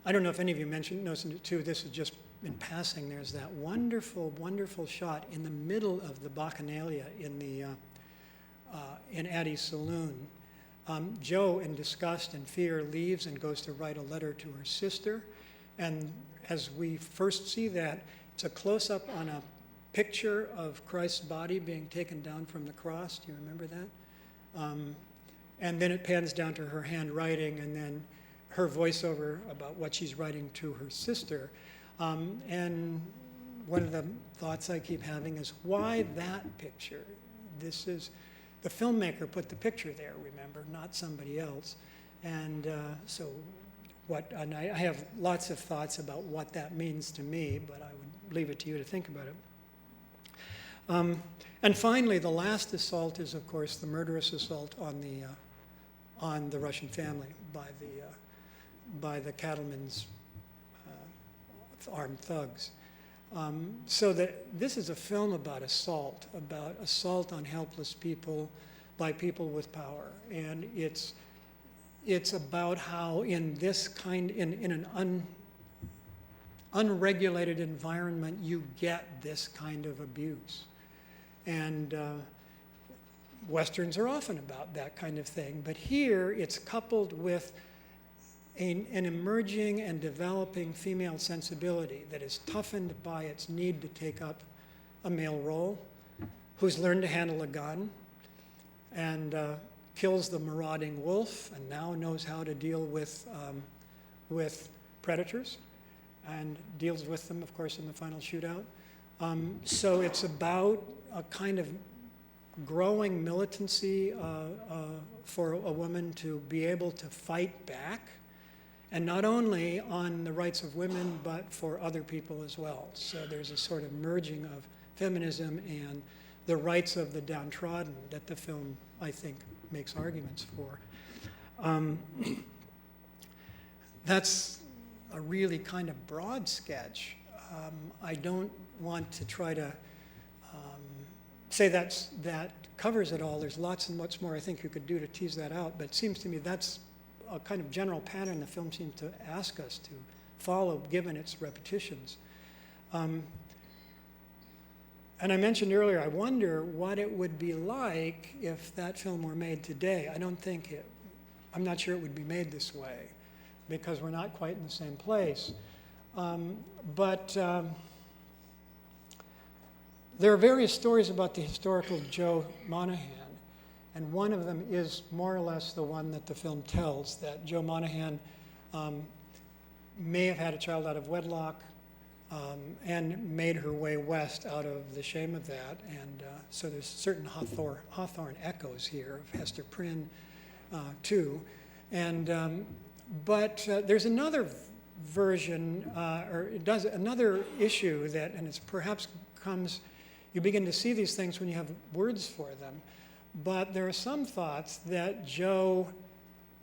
[SPEAKER 1] I don't know if any of you noticed it too, this is just in passing, there's that wonderful, wonderful shot in the middle of the Bacchanalia in Addie's saloon. Jo, in disgust and fear, leaves and goes to write a letter to her sister. And as we first see that, it's a close-up on a picture of Christ's body being taken down from the cross. Do you remember that? And then it pans down to her handwriting, and then her voiceover about what she's writing to her sister. And one of the thoughts I keep having is, why that picture? This is, the filmmaker put the picture there, remember, not somebody else. And and I have lots of thoughts about what that means to me, but I would leave it to you to think about it. And finally, the last assault is, of course, the murderous assault on the Russian family by the cattlemen's armed thugs. So that this is a film about assault on helpless people by people with power, and it's about how in an unregulated environment you get this kind of abuse, and Westerns are often about that kind of thing, but here it's coupled with an emerging and developing female sensibility that is toughened by its need to take up a male role, who's learned to handle a gun, and kills the marauding wolf, and now knows how to deal with predators, and deals with them, of course, in the final shootout. So it's about a kind of growing militancy for a woman to be able to fight back, and not only on the rights of women, but for other people as well. So there's a sort of merging of feminism and the rights of the downtrodden that the film, I think, makes arguments for. That's a really kind of broad sketch. I don't want to try to say that covers it all. There's lots and lots more I think you could do to tease that out, but it seems to me that's a kind of general pattern the film seems to ask us to follow, given its repetitions. And I mentioned earlier, I wonder what it would be like if that film were made today. I'm not sure it would be made this way, because we're not quite in the same place. But there are various stories about the historical Jo Monaghan, and one of them is more or less the one that the film tells, that Jo Monaghan may have had a child out of wedlock and made her way west out of the shame of that. And so there's certain Hawthorne echoes here of Hester Prynne too. And, but there's another version, another issue that, and it's perhaps you begin to see these things when you have words for them, but there are some thoughts that Jo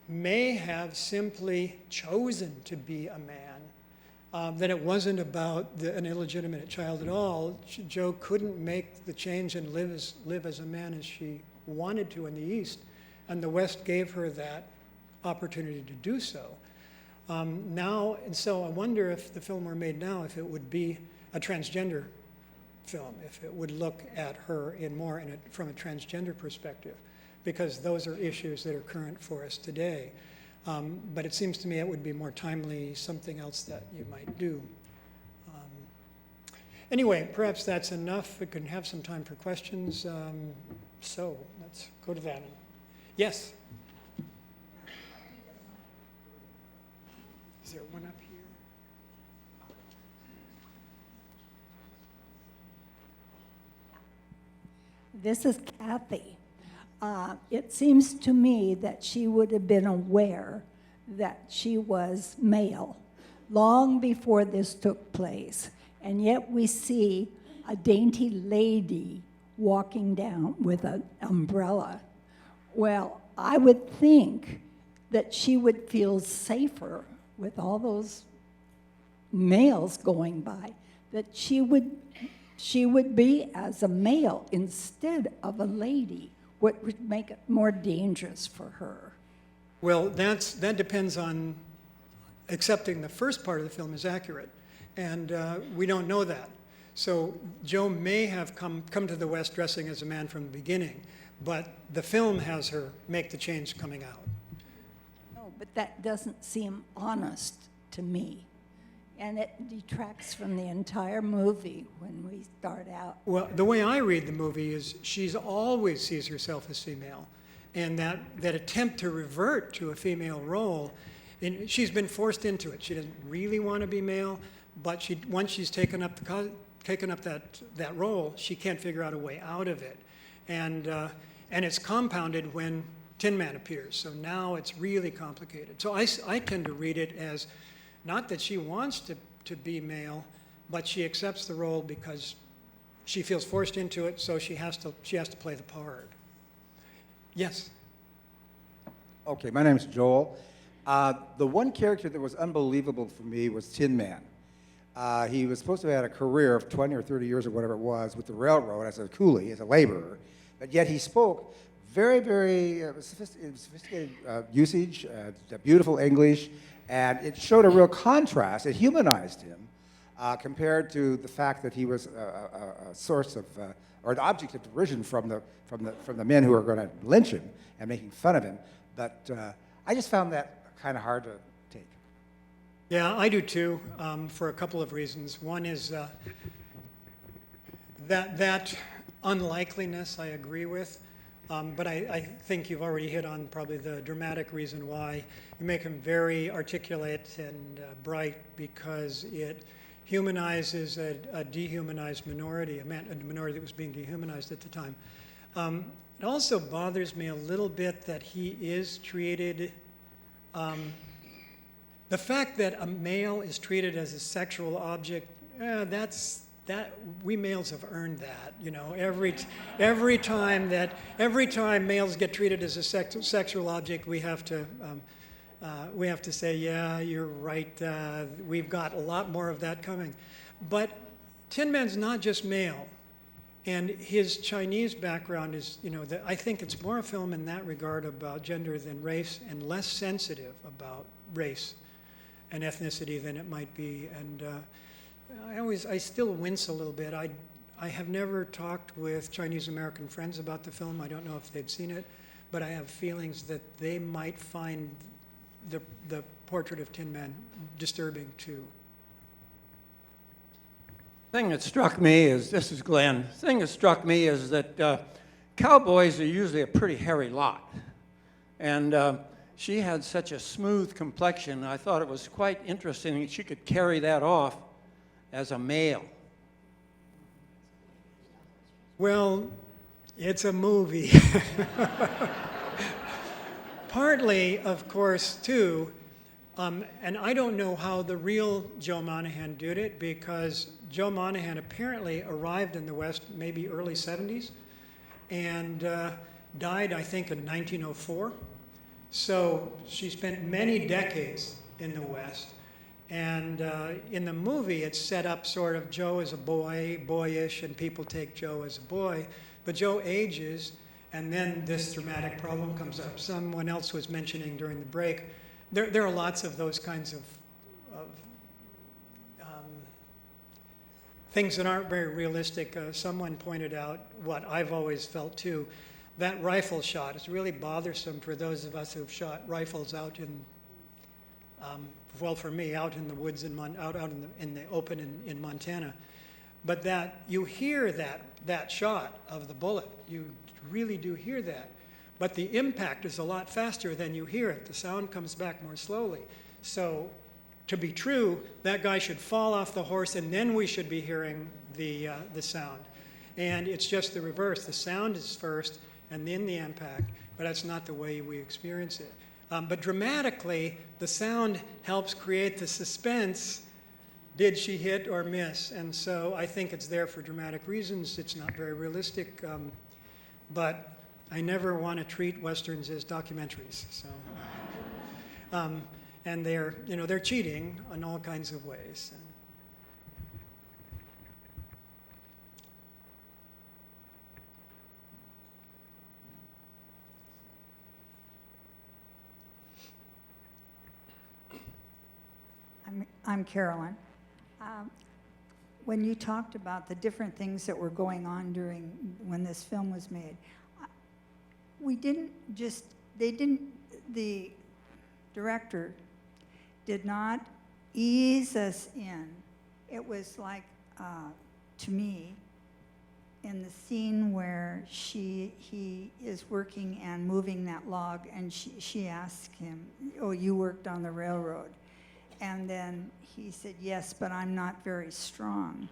[SPEAKER 1] may have simply chosen to be a man, that it wasn't about an illegitimate child at all. Jo couldn't make the change and live as a man as she wanted to in the East, and the West gave her that opportunity to do so. And so I wonder if the film were made now, if it would be a transgender film, if it would look at her from a transgender perspective, because those are issues that are current for us today. But it seems to me it would be more timely, something else that you might do. Anyway, perhaps that's enough. We can have some time for questions. So let's go to that. Yes? Is there one up here?
[SPEAKER 8] This is Kathy. It seems to me that she would have been aware that she was male long before this took place. And yet we see a dainty lady walking down with an umbrella. Well, I would think that she would feel safer with all those males going by, that she would be as a male instead of a lady, what would make it more dangerous for her.
[SPEAKER 1] Well, that depends on accepting the first part of the film is accurate. And we don't know that. So Jo may have come to the West dressing as a man from the beginning, but the film has her make the change coming out.
[SPEAKER 8] No, but that doesn't seem honest to me. And it detracts from the entire movie when we start out.
[SPEAKER 1] Well, the way I read the movie is she's always sees herself as female. And that attempt to revert to a female role, and she's been forced into it. She doesn't really want to be male, but once she's taken up that role, she can't figure out a way out of it. And it's compounded when Tin Man appears. So now it's really complicated. So I tend to read it as not that she wants to be male, but she accepts the role because she feels forced into it, so she has to play the part. Yes?
[SPEAKER 3] Okay, my name is Joel. The one character that was unbelievable for me was Tin Man. He was supposed to have had a career of 20 or 30 years or whatever it was with the railroad as a coolie, as a laborer, but yet he spoke very, very sophisticated usage, beautiful English, and it showed a real contrast. It humanized him compared to the fact that he was a source of, or an object of derision from the men who are going to lynch him and making fun of him. But I just found that kind of hard to take.
[SPEAKER 1] Yeah, I do too, for a couple of reasons. One is that unlikeliness I agree with, but I think you've already hit on probably the dramatic reason why. You make him very articulate and bright because it humanizes a dehumanized minority, a minority that was being dehumanized at the time. It also bothers me a little bit that he is treated, the fact that a male is treated as a sexual object, we males have earned that. You know, every time males get treated as a sexual object, we have to say, yeah, you're right. We've got a lot more of that coming. But Tin Man's not just male. And his Chinese background is, I think it's more a film in that regard about gender than race and less sensitive about race and ethnicity than it might be. And I still wince a little bit. I have never talked with Chinese American friends about the film. I don't know if they've seen it, but I have feelings that they might find the portrait of Tin Man disturbing too.
[SPEAKER 9] Thing that struck me is, this is Glenn, the thing that struck me is that cowboys are usually a pretty hairy lot. And she had such a smooth complexion, I thought it was quite interesting that she could carry that off as a male.
[SPEAKER 1] Well, it's a movie. Partly, of course, too, and I don't know how the real Joe Monahan did it, because Joe Monahan apparently arrived in the West maybe early 70s and died, I think, in 1904. So she spent many decades in the West. And in the movie, it's set up sort of Joe as a boy, boyish, and people take Joe as a boy. But Joe ages, and then this dramatic problem comes up. Someone else was mentioning during the break, there are lots of those kinds of things that aren't very realistic. Someone pointed out what I've always felt too. That rifle shot is really bothersome for those of us who've shot rifles out in, well, for me, out in the woods, out in the open in Montana. But that you hear that shot of the bullet. You really do hear that. But the impact is a lot faster than you hear it. The sound comes back more slowly. So to be true, that guy should fall off the horse, and then we should be hearing the sound. And it's just the reverse. The sound is first, and then the impact. But that's not the way we experience it. But dramatically, the sound helps create the suspense. Did she hit or miss? And so I think it's there for dramatic reasons. It's not very realistic. But I never want to treat Westerns as documentaries. So, and they're cheating in all kinds of ways.
[SPEAKER 8] I'm Carolyn. When you talked about the different things that were going on when this film was made, the director did not ease us in. It was like, to me, in the scene where he is working and moving that log, and she asked him, "Oh, you worked on the railroad?" And then he said, "Yes, but I'm not very strong."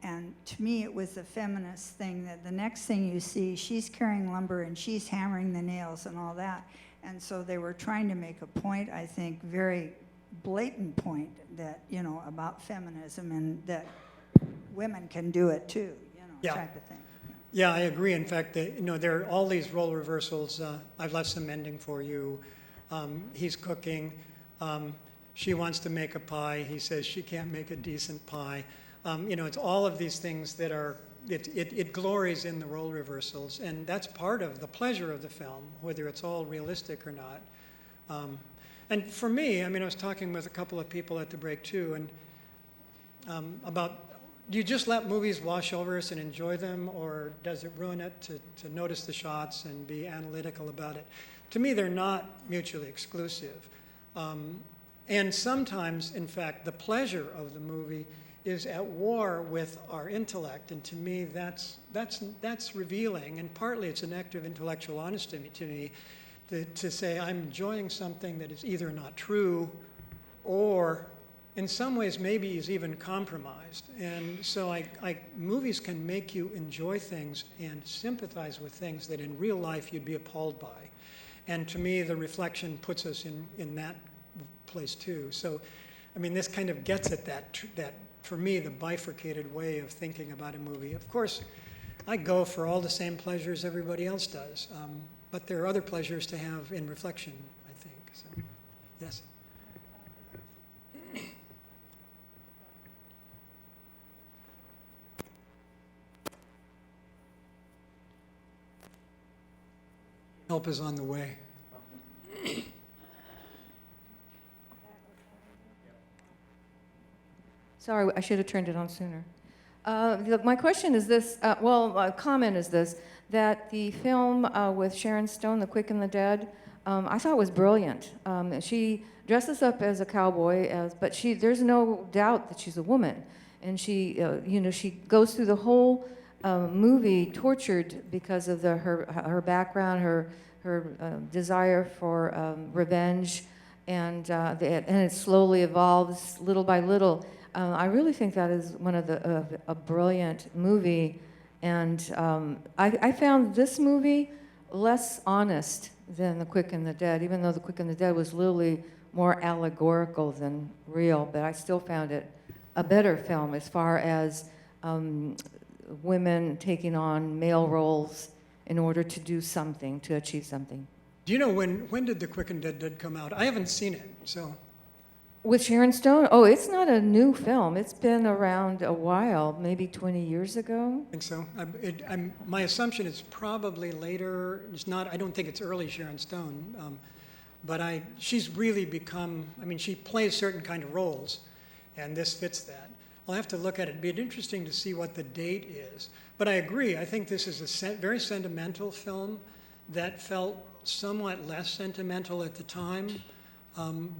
[SPEAKER 8] And to me, it was a feminist thing that the next thing you see, she's carrying lumber and she's hammering the nails and all that. And so they were trying to make a point, I think, very blatant point that, about feminism and that women can do it too,
[SPEAKER 1] Yeah.
[SPEAKER 8] type of thing.
[SPEAKER 1] Yeah, I agree. In fact, there are all these role reversals. I've left some mending for you. He's cooking. She wants to make a pie. He says she can't make a decent pie. It's all of these things that are, it glories in the role reversals. And that's part of the pleasure of the film, whether it's all realistic or not. And for me, I was talking with a couple of people at the break too, and about, do you just let movies wash over us and enjoy them, or does it ruin it to notice the shots and be analytical about it? To me, they're not mutually exclusive. And sometimes, in fact, the pleasure of the movie is at war with our intellect, and to me, that's revealing. And partly, it's an act of intellectual honesty to me, to say I'm enjoying something that is either not true, or in some ways maybe is even compromised. And so movies can make you enjoy things and sympathize with things that in real life you'd be appalled by. And to me, the reflection puts us in that place too. So, this kind of gets at that, for me, the bifurcated way of thinking about a movie. Of course, I go for all the same pleasures everybody else does, but there are other pleasures to have in reflection, I think. So, yes. Help is on the way.
[SPEAKER 10] Sorry, I should have turned it on sooner. My question is this, comment is this, that the film with Sharon Stone, The Quick and the Dead, I thought was brilliant. She dresses up as a cowboy, but there's no doubt that she's a woman. And she goes through the whole movie tortured because of her background, her desire for revenge, and it slowly evolves little by little. I really think that is one of a brilliant movie, and I found this movie less honest than The Quick and the Dead, even though The Quick and the Dead was literally more allegorical than real, but I still found it a better film as far as women taking on male roles in order to do something, to achieve something.
[SPEAKER 1] Do you know when did The Quick and Dead come out? I haven't seen it, so.
[SPEAKER 10] With Sharon Stone? Oh, it's not a new film. It's been around a while, maybe 20 years ago.
[SPEAKER 1] I think so. My assumption is probably later. It's not. I don't think it's early Sharon Stone, but she's really become. She plays certain kind of roles, and this fits that. I'll have to look at it. It'd be interesting to see what the date is. But I agree. I think this is a very sentimental film that felt somewhat less sentimental at the time.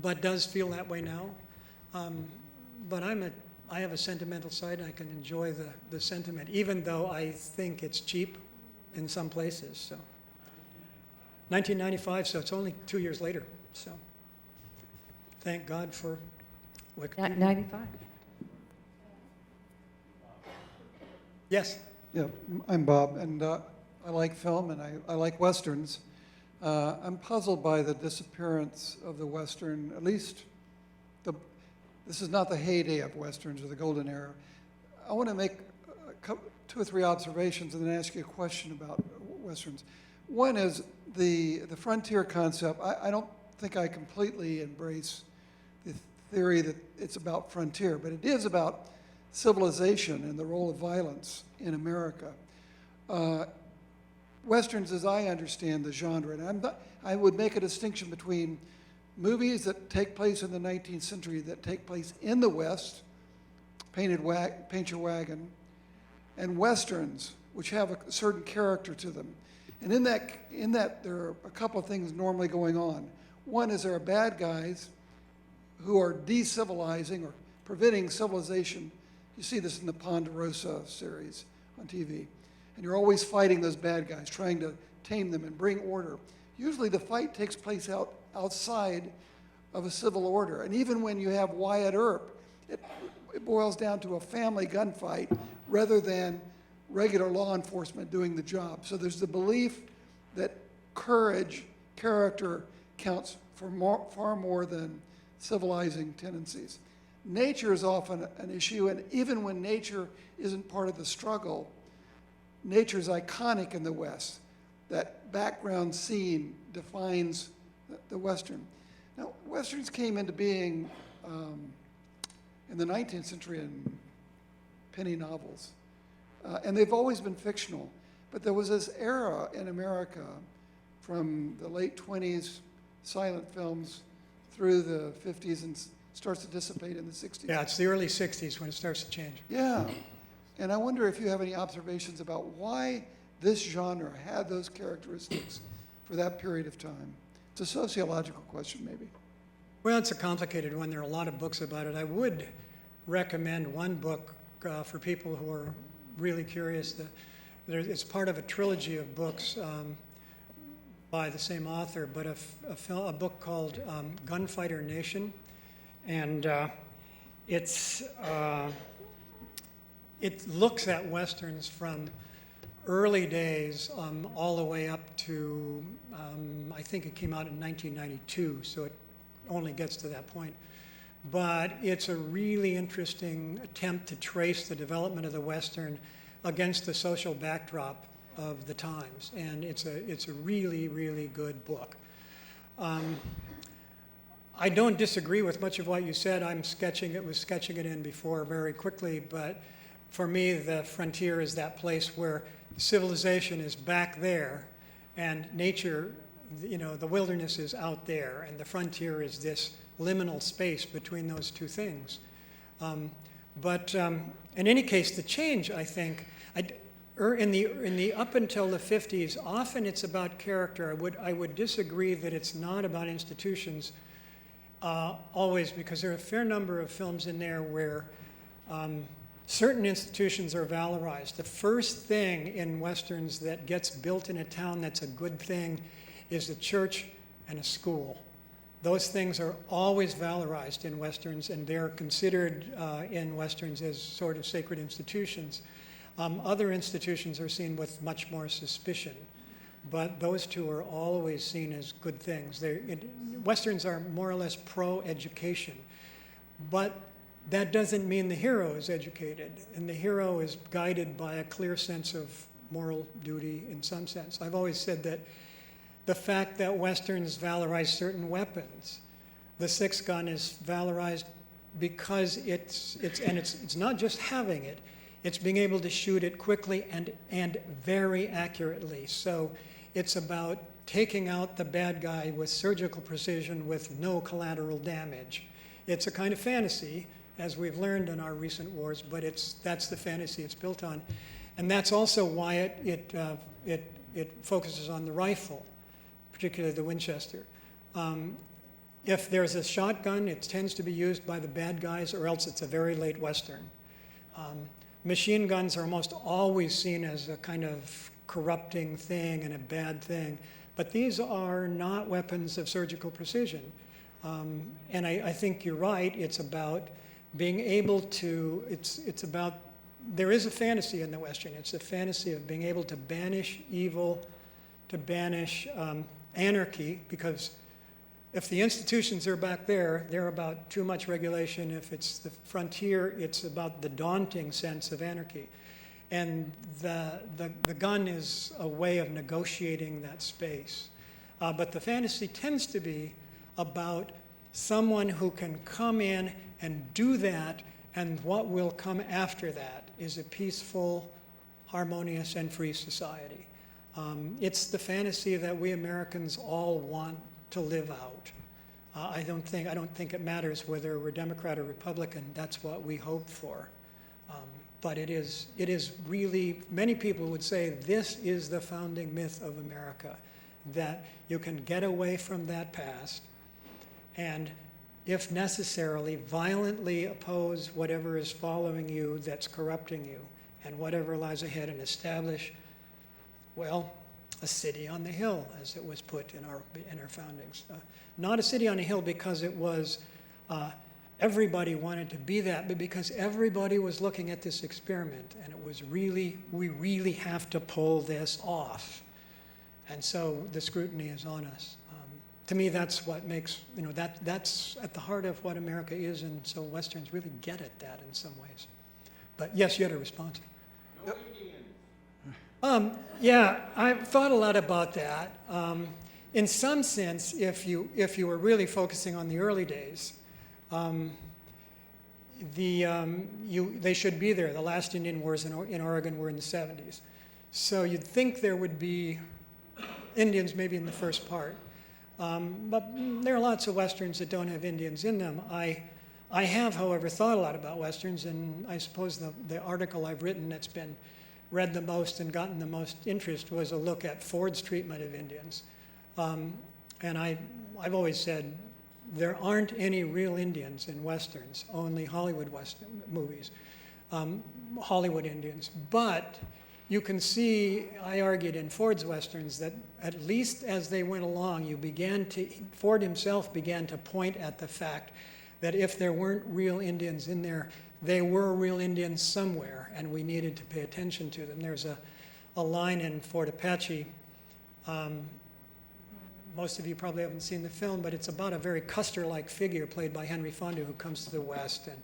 [SPEAKER 1] But does feel that way now. But I have a sentimental side. I can enjoy the sentiment, even though I think it's cheap in some places. So, 1995, so it's only 2 years later. So, thank God for Wikipedia.
[SPEAKER 10] 95.
[SPEAKER 1] Yes.
[SPEAKER 11] Yeah, I'm Bob, and I like film and I like Westerns. I'm puzzled by the disappearance of the Western, at least this is not the heyday of Westerns or the golden era. I want to make 2 or 3 observations and then ask you a question about Westerns. One is the frontier concept. I don't think I completely embrace the theory that it's about frontier, but it is about civilization and the role of violence in America. Westerns, as I understand the genre, and I would make a distinction between movies that take place in the 19th century that take place in the West, Paint Your Wagon, and Westerns, which have a certain character to them. And in that, there are a couple of things normally going on. One is there are bad guys who are decivilizing or preventing civilization. You see this in the Ponderosa series on TV. And you're always fighting those bad guys, trying to tame them and bring order. Usually the fight takes place outside of a civil order. And even when you have Wyatt Earp, it boils down to a family gunfight rather than regular law enforcement doing the job. So there's the belief that courage, character counts for far more than civilizing tendencies. Nature is often an issue, and even when nature isn't part of the struggle, nature is iconic in the West. That background scene defines the Western. Now, Westerns came into being in the 19th century in penny novels. And they've always been fictional. But there was this era in America from the late 20s, silent films, through the 50s, and starts to dissipate in the 60s.
[SPEAKER 1] Yeah, it's the early 60s when it starts to change.
[SPEAKER 11] Yeah. And I wonder if you have any observations about why this genre had those characteristics for that period of time. It's a sociological question, maybe.
[SPEAKER 1] Well, it's a complicated one. There are a lot of books about it. I would recommend one book for people who are really curious. It's part of a trilogy of books by the same author, but a book called Gunfighter Nation. And it looks at Westerns from early days all the way up to, I think it came out in 1992, so it only gets to that point. But it's a really interesting attempt to trace the development of the Western against the social backdrop of the times. And it's a really, really good book. I don't disagree with much of what you said. Was sketching it in before very quickly, but for me, the frontier is that place where civilization is back there and nature, the wilderness is out there, and the frontier is this liminal space between those two things. But in any case, the change, I think, in the up until the 50s, often it's about character. I would disagree that it's not about institutions always, because there are a fair number of films in there where certain institutions are valorized. The first thing in Westerns that gets built in a town that's a good thing is a church and a school. Those things are always valorized in Westerns, and they're considered in Westerns as sort of sacred institutions. Other institutions are seen with much more suspicion, but those two are always seen as good things. Westerns are more or less pro-education, but that doesn't mean the hero is educated, and the hero is guided by a clear sense of moral duty in some sense. I've always said that the fact that Westerns valorize certain weapons, the six-gun is valorized because it's not just having it, it's being able to shoot it quickly and very accurately. So it's about taking out the bad guy with surgical precision with no collateral damage. It's a kind of fantasy, as we've learned in our recent wars, but that's the fantasy it's built on. And that's also why it focuses on the rifle, particularly the Winchester. If there's a shotgun, it tends to be used by the bad guys, or else it's a very late Western. Machine guns are almost always seen as a kind of corrupting thing and a bad thing, but these are not weapons of surgical precision. And I think you're right, it's about being able to, it's about, there is a fantasy in the Western. It's a fantasy of being able to banish evil, to banish anarchy, because if the institutions are back there, they're about too much regulation. If it's the frontier, it's about the daunting sense of anarchy. And the gun is a way of negotiating that space. But the fantasy tends to be about someone who can come in and do that, and what will come after that is a peaceful, harmonious, and free society. It's the fantasy that we Americans all want to live out. I don't think it matters whether we're Democrat or Republican. That's what we hope for. But it is really, many people would say this is the founding myth of America, that you can get away from that past and, if necessarily, violently oppose whatever is following you that's corrupting you and whatever lies ahead, and establish, well, a city on the hill, as it was put in our foundings. Not a city on a hill because it was everybody wanted to be that, but because everybody was looking at this experiment, and it was really, we really have to pull this off. And so the scrutiny is on us. To me, that's what makes, that's at the heart of what America is, and so Westerns really get at that in some ways. But yes, you had a response. Yeah, I've thought a lot about that. In some sense, if you were really focusing on the early days, they should be there. The last Indian wars in Oregon were in the 70s. So you'd think there would be Indians maybe in the first part. But there are lots of Westerns that don't have Indians in them. I have, however, thought a lot about Westerns, and I suppose the article I've written that's been read the most and gotten the most interest was a look at Ford's treatment of Indians. And I've always said there aren't any real Indians in Westerns, only Hollywood Western movies, Hollywood Indians. But you can see, I argued in Ford's Westerns, that at least as they went along, Ford himself began to point at the fact that if there weren't real Indians in there, they were real Indians somewhere, and we needed to pay attention to them. There's a line in Fort Apache. Most of you probably haven't seen the film, but it's about a very Custer-like figure played by Henry Fonda who comes to the West, and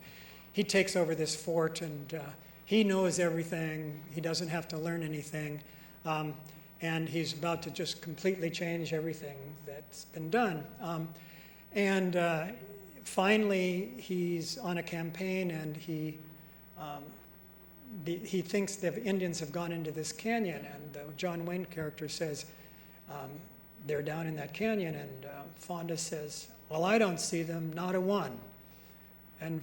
[SPEAKER 1] he takes over this fort, and he knows everything. He doesn't have to learn anything, and he's about to just completely change everything that's been done. Finally, he's on a campaign, and he thinks the Indians have gone into this canyon, and the John Wayne character says, they're down in that canyon, and Fonda says, well, I don't see them, not a one. And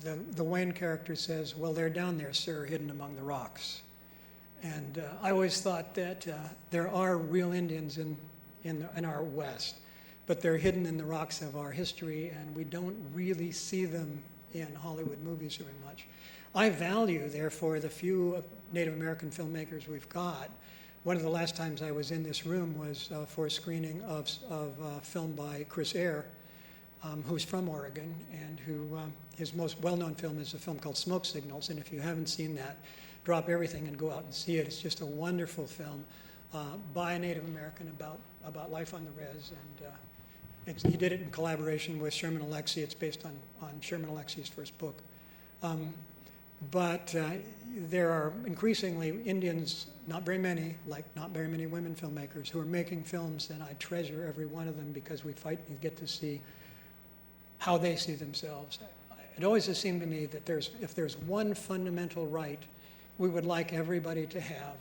[SPEAKER 1] the Wayne character says, well, they're down there, sir, hidden among the rocks. And I always thought that there are real Indians in our West, but they're hidden in the rocks of our history, and we don't really see them in Hollywood movies very much. I value, therefore, the few Native American filmmakers we've got. One of the last times I was in this room was for a screening of a film by Chris Eyre, who's from Oregon, and who his most well-known film is a film called Smoke Signals, and if you haven't seen that, drop everything and go out and see it. It's just a wonderful film by a Native American about life on the res, and he did it in collaboration with Sherman Alexie. It's based on Sherman Alexie's first book. But there are increasingly Indians, not very many, like not very many women filmmakers, who are making films, and I treasure every one of them because we fight and get to see how they see themselves. It always has seemed to me that if there's one fundamental right we would like everybody to have,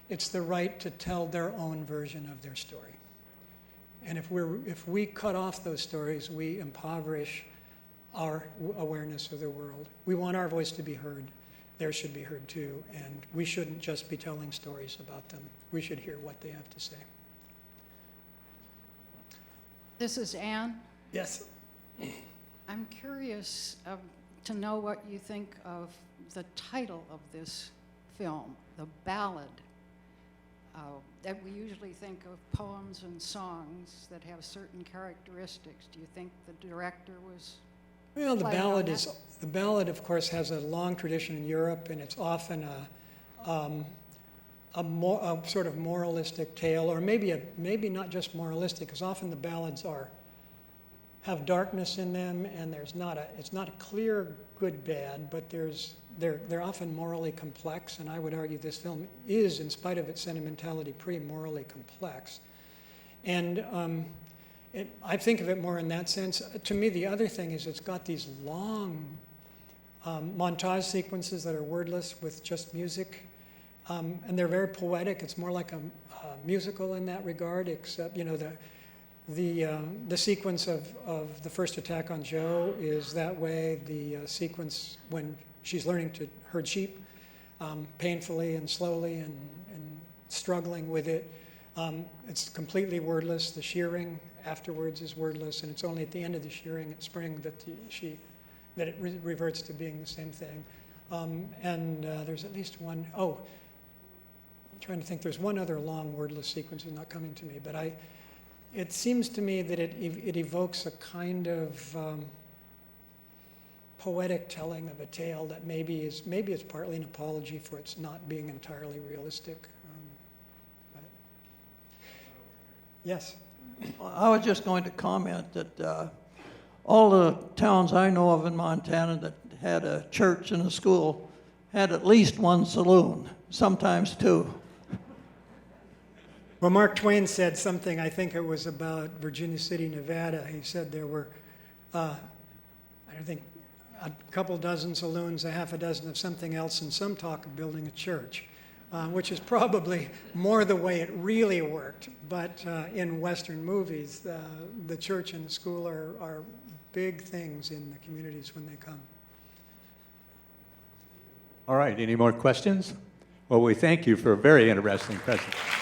[SPEAKER 1] it's the right to tell their own version of their story. And if we cut off those stories, we impoverish our awareness of the world. We want our voice to be heard. Theirs should be heard too. And we shouldn't just be telling stories about them. We should hear what they have to say.
[SPEAKER 12] This is Anne.
[SPEAKER 1] Yes.
[SPEAKER 12] I'm curious to know what you think of the title of this film, The Ballad. That we usually think of poems and songs that have certain characteristics. Do you think the director was?
[SPEAKER 1] Well, the ballad, of course, has a long tradition in Europe, and it's often a sort of moralistic tale, or maybe not just moralistic, because often the ballads have darkness in them, and it's not a clear good bad, but they're often morally complex, and I would argue this film is, in spite of its sentimentality, pretty morally complex. And I think of it more in that sense. To me, the other thing is it's got these long montage sequences that are wordless with just music, and they're very poetic. It's more like a musical in that regard, except, The sequence of the first attack on Joe is that way. The sequence when she's learning to herd sheep painfully and slowly and struggling with it. It's completely wordless. The shearing afterwards is wordless, and it's only at the end of the shearing at spring that it reverts to being the same thing. There's at least one. Oh, I'm trying to think. There's one other long wordless sequence that's not coming to me, but it seems to me that it evokes a kind of poetic telling of a tale that maybe is partly an apology for its not being entirely realistic. But yes.
[SPEAKER 13] I was just going to comment that all the towns I know of in Montana that had a church and a school had at least one saloon, sometimes two.
[SPEAKER 1] Well, Mark Twain said something, I think it was about Virginia City, Nevada. He said there were, I think, a couple dozen saloons, a half a dozen of something else, and some talk of building a church, which is probably more the way it really worked. But in Western movies, the church and the school are big things in the communities when they come.
[SPEAKER 14] All right, any more questions? Well, we thank you for a very interesting presentation.